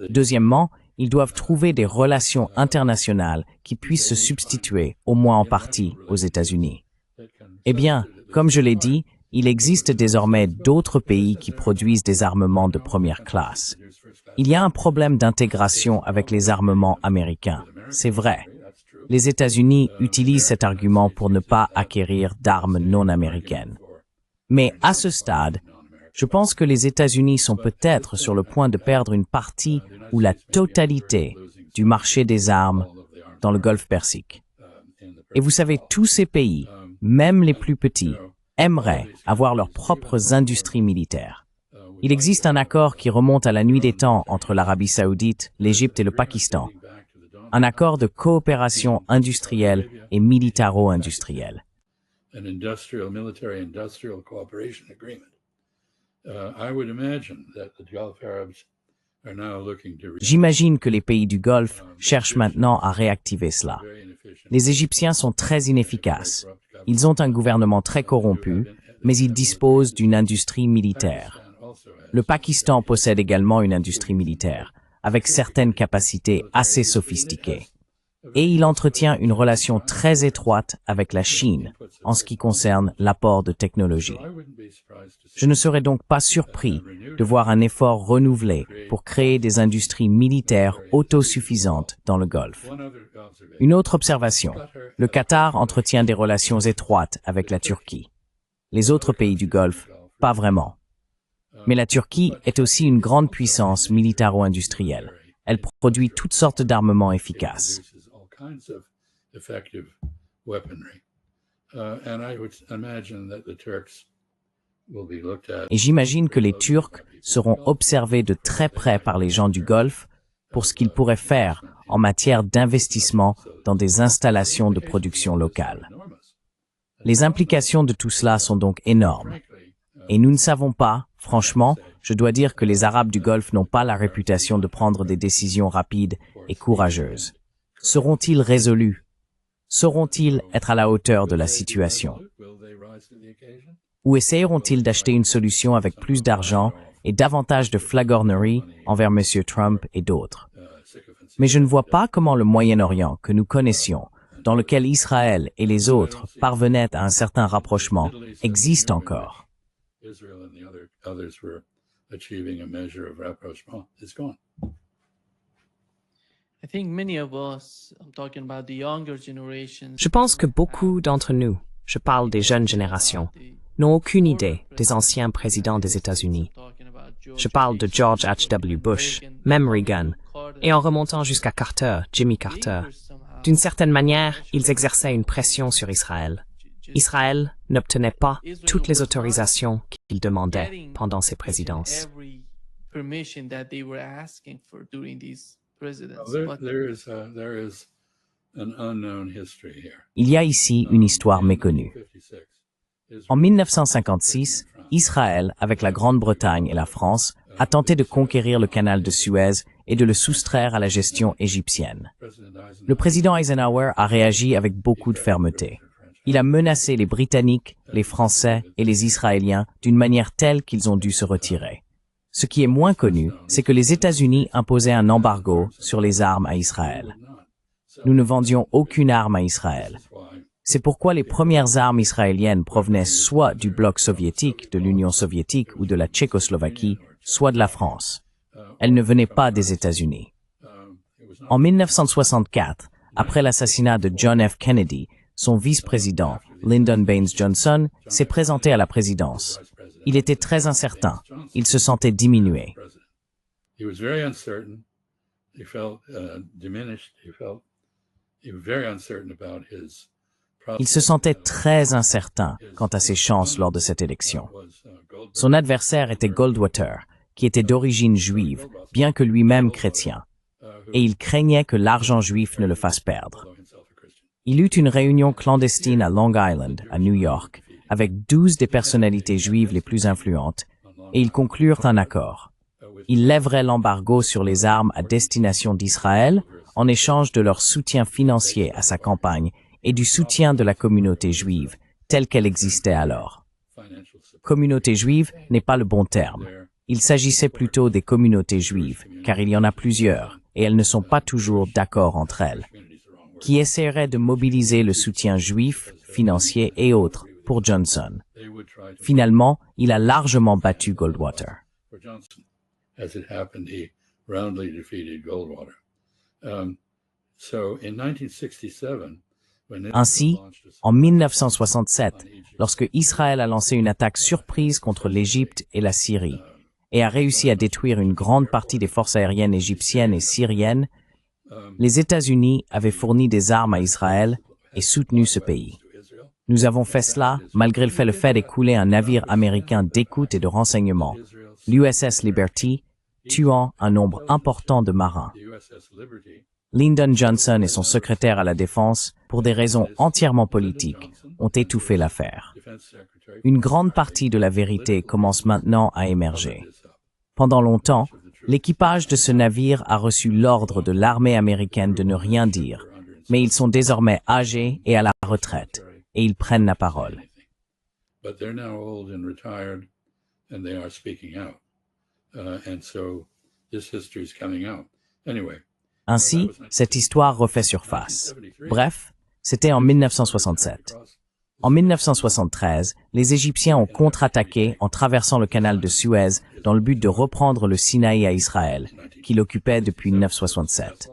B: Deuxièmement, ils doivent trouver des relations internationales qui puissent se substituer, au moins en partie, aux États-Unis. Eh bien, comme je l'ai dit, il existe désormais d'autres pays qui produisent des armements de première classe. Il y a un problème d'intégration avec les armements américains, c'est vrai. Les États-Unis utilisent cet argument pour ne pas acquérir d'armes non américaines. Mais à ce stade, je pense que les États-Unis sont peut-être sur le point de perdre une partie ou la totalité du marché des armes dans le Golfe Persique. Et vous savez, tous ces pays, même les plus petits, aimeraient avoir leurs propres industries militaires. Il existe un accord qui remonte à la nuit des temps entre l'Arabie saoudite, l'Égypte et le Pakistan. Un accord de coopération industrielle et militaro-industrielle. J'imagine que les pays du Golfe cherchent maintenant à réactiver cela. Les Égyptiens sont très inefficaces. Ils ont un gouvernement très corrompu, mais ils disposent d'une industrie militaire. Le Pakistan possède également une industrie militaire, avec certaines capacités assez sophistiquées. Et il entretient une relation très étroite avec la Chine en ce qui concerne l'apport de technologie. Je ne serais donc pas surpris de voir un effort renouvelé pour créer des industries militaires autosuffisantes dans le Golfe. Une autre observation, le Qatar entretient des relations étroites avec la Turquie. Les autres pays du Golfe, pas vraiment. Mais la Turquie est aussi une grande puissance militaro-industrielle. Elle produit toutes sortes d'armements efficaces. Et j'imagine que les Turcs seront observés de très près par les gens du Golfe pour ce qu'ils pourraient faire en matière d'investissement dans des installations de production locale. Les implications de tout cela sont donc énormes. Et nous ne savons pas, franchement, je dois dire que les Arabes du Golfe n'ont pas la réputation de prendre des décisions rapides et courageuses. Seront-ils résolus? Sauront-ils être à la hauteur de la situation? Ou essayeront-ils d'acheter une solution avec plus d'argent et davantage de flagornerie envers M. Trump et d'autres? Mais je ne vois pas comment le Moyen-Orient que nous connaissions, dans lequel Israël et les autres parvenaient à un certain rapprochement, existe encore.
A: Je pense que beaucoup d'entre nous, je parle des jeunes générations, n'ont aucune idée des anciens présidents des États-Unis. Je parle de George H.W. Bush, même Reagan, et en remontant jusqu'à Carter, Jimmy Carter. D'une certaine manière, ils exerçaient une pression sur Israël. Israël n'obtenait pas toutes les autorisations qu'il demandait pendant ses présidences.
B: Il y a ici une histoire méconnue. En 1956, Israël, avec la Grande-Bretagne et la France, a tenté de conquérir le canal de Suez et de le soustraire à la gestion égyptienne. Le président Eisenhower a réagi avec beaucoup de fermeté. Il a menacé les Britanniques, les Français et les Israéliens d'une manière telle qu'ils ont dû se retirer. Ce qui est moins connu, c'est que les États-Unis imposaient un embargo sur les armes à Israël. Nous ne vendions aucune arme à Israël. C'est pourquoi les premières armes israéliennes provenaient soit du bloc soviétique, de l'Union soviétique ou de la Tchécoslovaquie, soit de la France. Elles ne venaient pas des États-Unis. En 1964, après l'assassinat de John F. Kennedy, son vice-président, Lyndon Baines Johnson, s'est présenté à la présidence. Il était très incertain. Il se sentait diminué. Il se sentait très incertain quant à ses chances lors de cette élection. Son adversaire était Goldwater, qui était d'origine juive, bien que lui-même chrétien, et il craignait que l'argent juif ne le fasse perdre. Il eut une réunion clandestine à Long Island, à New York, avec 12 des personnalités juives les plus influentes, et ils conclurent un accord. Ils lèveraient l'embargo sur les armes à destination d'Israël en échange de leur soutien financier à sa campagne et du soutien de la communauté juive, telle qu'elle existait alors. Communauté juive n'est pas le bon terme. Il s'agissait plutôt des communautés juives, car il y en a plusieurs, et elles ne sont pas toujours d'accord entre elles, qui essaieraient de mobiliser le soutien juif, financier et autres pour Johnson. Finalement, il a largement battu Goldwater. Ainsi, en 1967, lorsque Israël a lancé une attaque surprise contre l'Égypte et la Syrie, et a réussi à détruire une grande partie des forces aériennes égyptiennes et syriennes, les États-Unis avaient fourni des armes à Israël et soutenu ce pays. Nous avons fait cela malgré le fait d'écouler un navire américain d'écoute et de renseignement, l'USS Liberty, tuant un nombre important de marins. Lyndon Johnson et son secrétaire à la Défense, pour des raisons entièrement politiques, ont étouffé l'affaire. Une grande partie de la vérité commence maintenant à émerger. Pendant longtemps, l'équipage de ce navire a reçu l'ordre de l'armée américaine de ne rien dire, mais ils sont désormais âgés et à la retraite, et ils prennent la parole. Ainsi, cette histoire refait surface. Bref, c'était en 1967. En 1973, les Égyptiens ont contre-attaqué en traversant le canal de Suez dans le but de reprendre le Sinaï à Israël, qu'il occupait depuis 1967.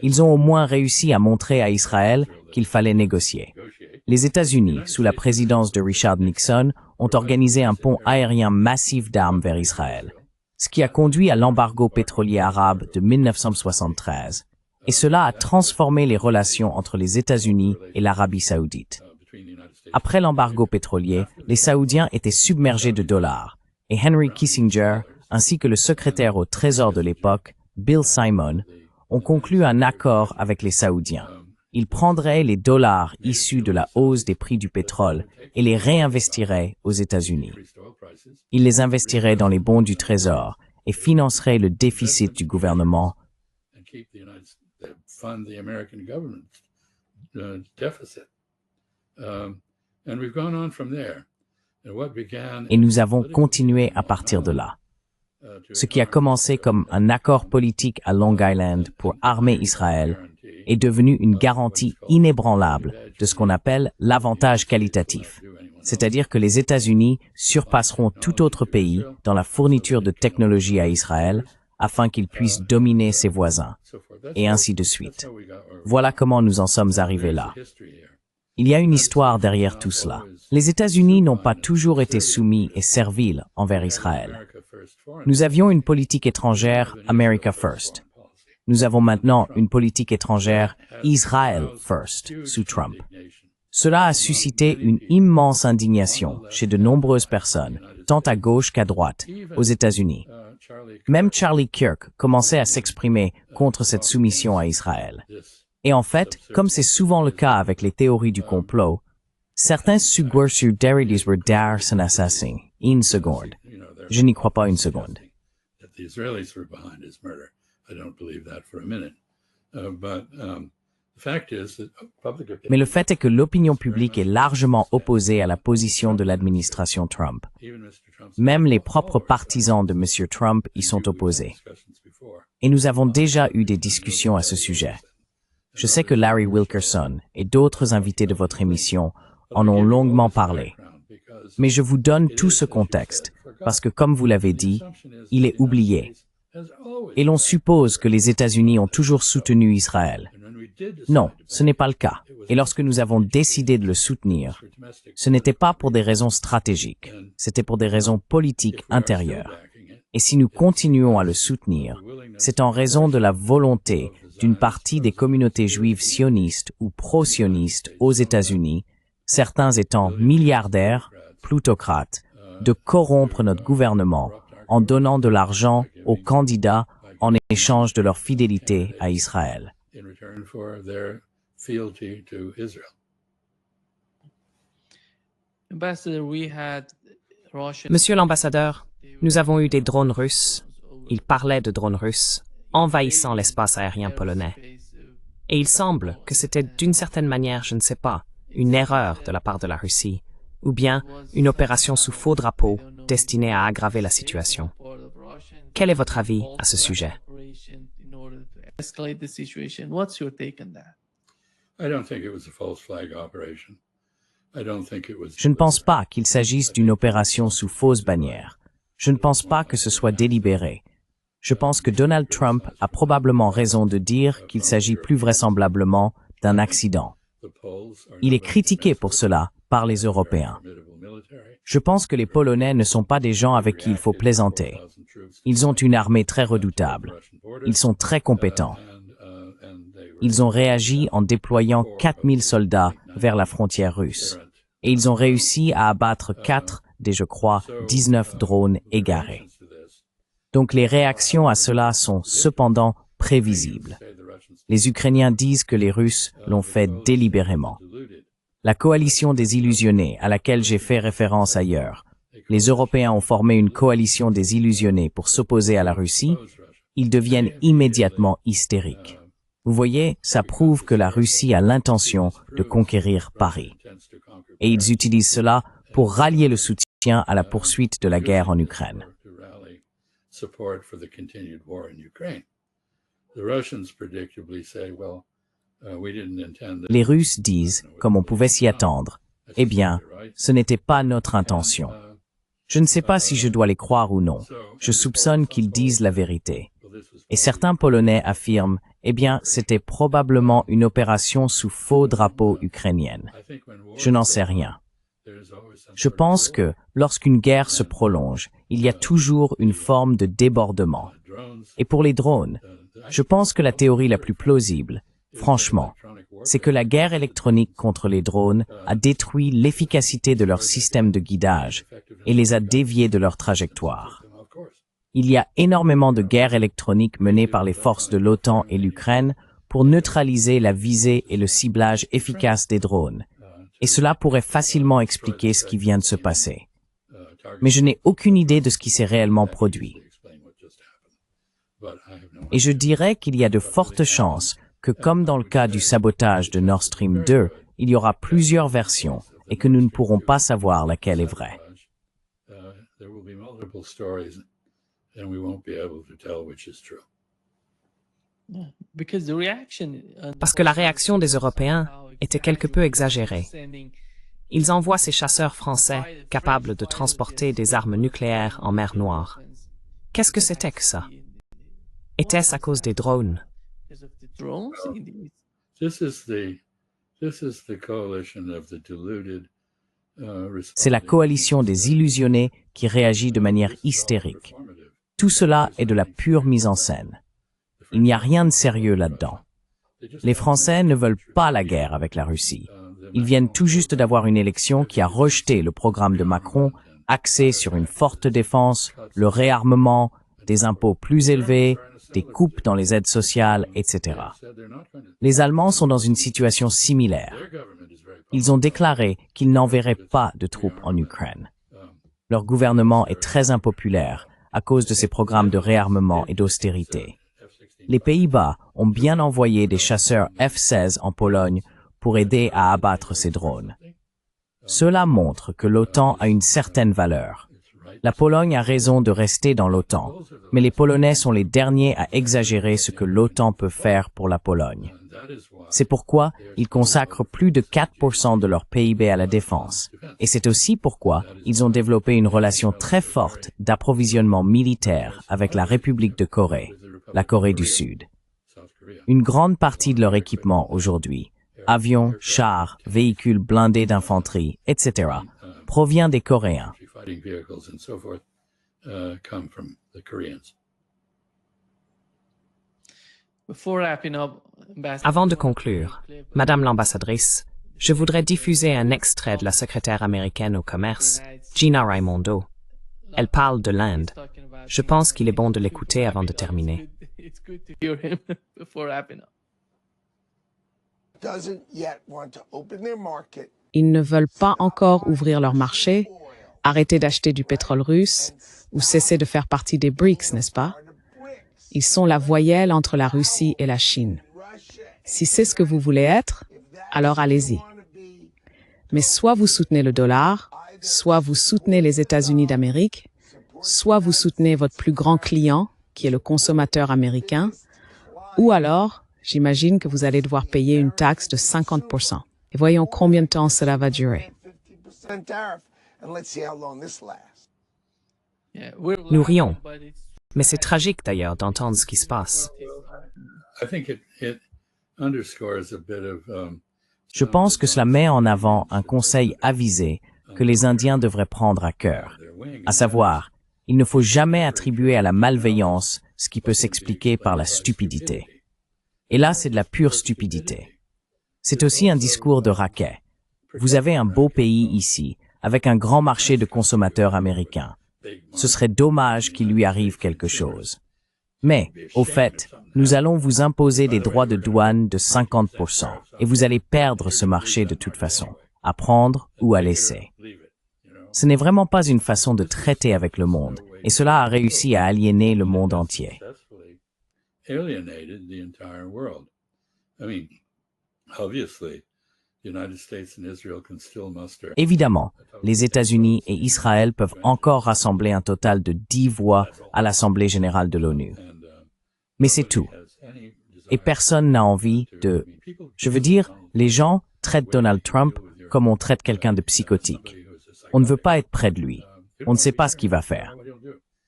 B: Ils ont au moins réussi à montrer à Israël qu'il fallait négocier. Les États-Unis, sous la présidence de Richard Nixon, ont organisé un pont aérien massif d'armes vers Israël, ce qui a conduit à l'embargo pétrolier arabe de 1973, et cela a transformé les relations entre les États-Unis et l'Arabie saoudite. Après l'embargo pétrolier, les Saoudiens étaient submergés de dollars, et Henry Kissinger, ainsi que le secrétaire au Trésor de l'époque, Bill Simon, ont conclu un accord avec les Saoudiens. Ils prendraient les dollars issus de la hausse des prix du pétrole et les réinvestiraient aux États-Unis. Ils les investiraient dans les bons du Trésor et financeraient le déficit du gouvernement. Et nous avons continué à partir de là. Ce qui a commencé comme un accord politique à Long Island pour armer Israël est devenu une garantie inébranlable de ce qu'on appelle l'avantage qualitatif, c'est-à-dire que les États-Unis surpasseront tout autre pays dans la fourniture de technologie à Israël afin qu'il puisse dominer ses voisins, et ainsi de suite. Voilà comment nous en sommes arrivés là. Il y a une histoire derrière tout cela. Les États-Unis n'ont pas toujours été soumis et serviles envers Israël. Nous avions une politique étrangère America First. Nous avons maintenant une politique étrangère Israel First sous Trump. Cela a suscité une immense indignation chez de nombreuses personnes, tant à gauche qu'à droite, aux États-Unis. Même Charlie Kirk commençait à s'exprimer contre cette soumission à Israël. Et en fait, comme c'est souvent le cas avec les théories du complot, certains suggèrent sur Derride's Radar son assassin. Une seconde. Je n'y crois pas une seconde. Mais le fait est que l'opinion publique est largement opposée à la position de l'administration Trump. Même les propres partisans de M. Trump y sont opposés. Et nous avons déjà eu des discussions à ce sujet. Je sais que Larry Wilkerson et d'autres invités de votre émission en ont longuement parlé. Mais je vous donne tout ce contexte, parce que comme vous l'avez dit, il est oublié. Et l'on suppose que les États-Unis ont toujours soutenu Israël. Non, ce n'est pas le cas. Et lorsque nous avons décidé de le soutenir, ce n'était pas pour des raisons stratégiques, c'était pour des raisons politiques intérieures. Et si nous continuons à le soutenir, c'est en raison de la volonté d'une partie des communautés juives sionistes ou pro-sionistes aux États-Unis, certains étant milliardaires, plutocrates, de corrompre notre gouvernement en donnant de l'argent aux candidats en échange de leur fidélité à Israël.
A: Monsieur l'ambassadeur, nous avons eu des drones russes. Ils parlaient de drones russes, envahissant l'espace aérien polonais. Et il semble que c'était d'une certaine manière, je ne sais pas, une erreur de la part de la Russie, ou bien une opération sous faux drapeau destinée à aggraver la situation. Quel est votre avis à ce sujet?
B: Je ne pense pas qu'il s'agisse d'une opération sous fausse bannière. Je ne pense pas que ce soit délibéré. Je pense que Donald Trump a probablement raison de dire qu'il s'agit plus vraisemblablement d'un accident. Il est critiqué pour cela par les Européens. Je pense que les Polonais ne sont pas des gens avec qui il faut plaisanter. Ils ont une armée très redoutable. Ils sont très compétents. Ils ont réagi en déployant 4000 soldats vers la frontière russe. Et ils ont réussi à abattre 4 des, je crois, 19 drones égarés. Donc les réactions à cela sont cependant prévisibles. Les Ukrainiens disent que les Russes l'ont fait délibérément. La coalition des illusionnés à laquelle j'ai fait référence ailleurs, les Européens ont formé une coalition des illusionnés pour s'opposer à la Russie, ils deviennent immédiatement hystériques. Vous voyez, ça prouve que la Russie a l'intention de conquérir Paris. Et ils utilisent cela pour rallier le soutien à la poursuite de la guerre en Ukraine. Les Russes disent, comme on pouvait s'y attendre, « Eh bien, ce n'était pas notre intention. » Je ne sais pas si je dois les croire ou non. Je soupçonne qu'ils disent la vérité. Et certains Polonais affirment, « Eh bien, c'était probablement une opération sous faux drapeau ukrainienne. » Je n'en sais rien. Je pense que, lorsqu'une guerre se prolonge, il y a toujours une forme de débordement. Et pour les drones, je pense que la théorie la plus plausible, franchement, c'est que la guerre électronique contre les drones a détruit l'efficacité de leur système de guidage et les a déviés de leur trajectoire. Il y a énormément de guerres électroniques menées par les forces de l'OTAN et l'Ukraine pour neutraliser la visée et le ciblage efficace des drones. Et cela pourrait facilement expliquer ce qui vient de se passer. Mais je n'ai aucune idée de ce qui s'est réellement produit. Et je dirais qu'il y a de fortes chances que, comme dans le cas du sabotage de Nord Stream 2, il y aura plusieurs versions et que nous ne pourrons pas savoir laquelle est vraie.
A: Parce que la réaction des Européens était quelque peu exagérée. Ils envoient ces chasseurs français capables de transporter des armes nucléaires en mer Noire. Qu'est-ce que c'était que ça? Était-ce à cause des drones?
B: C'est la coalition des illusionnés qui réagit de manière hystérique. Tout cela est de la pure mise en scène. Il n'y a rien de sérieux là-dedans. Les Français ne veulent pas la guerre avec la Russie. Ils viennent tout juste d'avoir une élection qui a rejeté le programme de Macron, axé sur une forte défense, le réarmement, des impôts plus élevés, des coupes dans les aides sociales, etc. Les Allemands sont dans une situation similaire. Ils ont déclaré qu'ils n'enverraient pas de troupes en Ukraine. Leur gouvernement est très impopulaire à cause de ces programmes de réarmement et d'austérité. Les Pays-Bas ont bien envoyé des chasseurs F-16 en Pologne pour aider à abattre ces drones. Cela montre que l'OTAN a une certaine valeur. La Pologne a raison de rester dans l'OTAN, mais les Polonais sont les derniers à exagérer ce que l'OTAN peut faire pour la Pologne. C'est pourquoi ils consacrent plus de 4% de leur PIB à la défense. Et c'est aussi pourquoi ils ont développé une relation très forte d'approvisionnement militaire avec la République de Corée, la Corée du Sud. Une grande partie de leur équipement aujourd'hui, avions, chars, véhicules blindés d'infanterie, etc., provient des Coréens.
A: Avant de conclure, Madame l'ambassadrice, je voudrais diffuser un extrait de la secrétaire américaine au commerce, Gina Raimondo. Elle parle de l'Inde. Je pense qu'il est bon de l'écouter avant de terminer.
D: Ils ne veulent pas encore ouvrir leur marché, arrêter d'acheter du pétrole russe ou cesser de faire partie des BRICS, n'est-ce pas? Ils sont la voyelle entre la Russie et la Chine. Si c'est ce que vous voulez être, alors allez-y. Mais soit vous soutenez le dollar, soit vous soutenez les États-Unis d'Amérique, soit vous soutenez votre plus grand client, qui est le consommateur américain, ou alors, j'imagine que vous allez devoir payer une taxe de 50%. Et voyons combien de temps cela va durer.
A: Nous rions, mais c'est tragique d'ailleurs d'entendre ce qui se passe.
B: Je pense que cela met en avant un conseil avisé que les Indiens devraient prendre à cœur, à savoir, il ne faut jamais attribuer à la malveillance ce qui peut s'expliquer par la stupidité. Et là, c'est de la pure stupidité. C'est aussi un discours de raquet. Vous avez un beau pays ici, avec un grand marché de consommateurs américains. Ce serait dommage qu'il lui arrive quelque chose. Mais, au fait, nous allons vous imposer des droits de douane de 50% et vous allez perdre ce marché de toute façon, à prendre ou à laisser. Ce n'est vraiment pas une façon de traiter avec le monde, et cela a réussi à aliéner le monde entier. Évidemment, les États-Unis et Israël peuvent encore rassembler un total de 10 voix à l'Assemblée générale de l'ONU. Mais c'est tout. Et personne n'a envie de... Je veux dire, les gens traitent Donald Trump comme on traite quelqu'un de psychotique. On ne veut pas être près de lui. On ne sait pas ce qu'il va faire.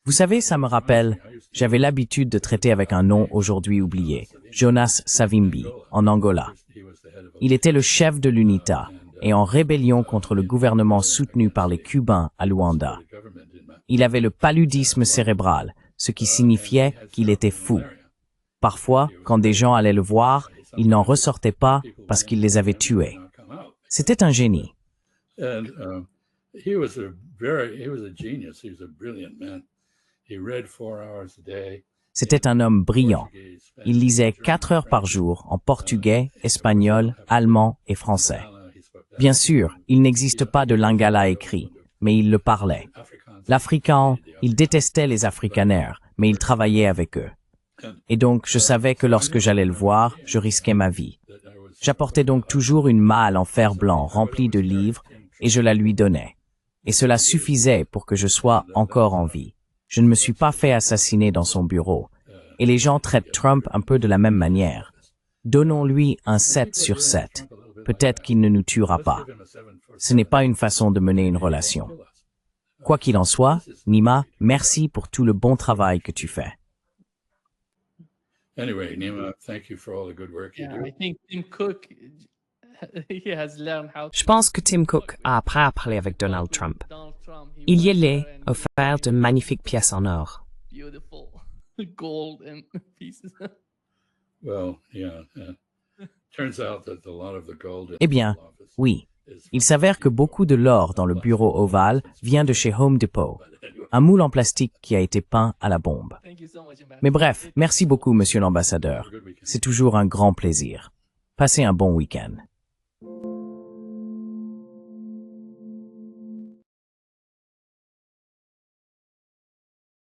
B: Vous savez, ça me rappelle, j'avais l'habitude de traiter avec un nom aujourd'hui oublié, Jonas Savimbi, en Angola. Il était le chef de l'UNITA et en rébellion contre le gouvernement soutenu par les Cubains à Luanda. Il avait le paludisme cérébral, ce qui signifiait qu'il était fou. Parfois, quand des gens allaient le voir, il n'en ressortait pas parce qu'il les avait tués. C'était un génie. C'était un homme brillant. Il lisait 4 heures par jour en portugais, espagnol, allemand et français. Bien sûr, il n'existe pas de lingala écrit, mais il le parlait. L'afrikaan, il détestait les afrikaners, mais il travaillait avec eux. Et donc, je savais que lorsque j'allais le voir, je risquais ma vie. J'apportais donc toujours une malle en fer blanc remplie de livres et je la lui donnais. Et cela suffisait pour que je sois encore en vie. Je ne me suis pas fait assassiner dans son bureau. Et les gens traitent Trump un peu de la même manière. Donnons-lui un 7 sur 7. Peut-être qu'il ne nous tuera pas. Ce n'est pas une façon de mener une relation. Quoi qu'il en soit, Nima, merci pour tout le bon travail que tu fais.
E: Anyway, Nima, thank you for all the good work you do.
F: I think Tim Cook, he has learned how
A: Je pense que Tim Cook a appris à parler avec Donald Trump. Il y allait offert de magnifiques pièces en or.
F: beautiful gold and pieces.
E: Well, yeah. Turns out that a lot of the gold in
B: Eh bien, oui. Il s'avère que beaucoup de l'or dans le bureau ovale vient de chez Home Depot, un moule en plastique qui a été peint à la bombe.
F: Thank you so much, Ambassador.
B: Mais bref, merci beaucoup, monsieur l'ambassadeur. C'est toujours un grand plaisir. Passez un bon week-end.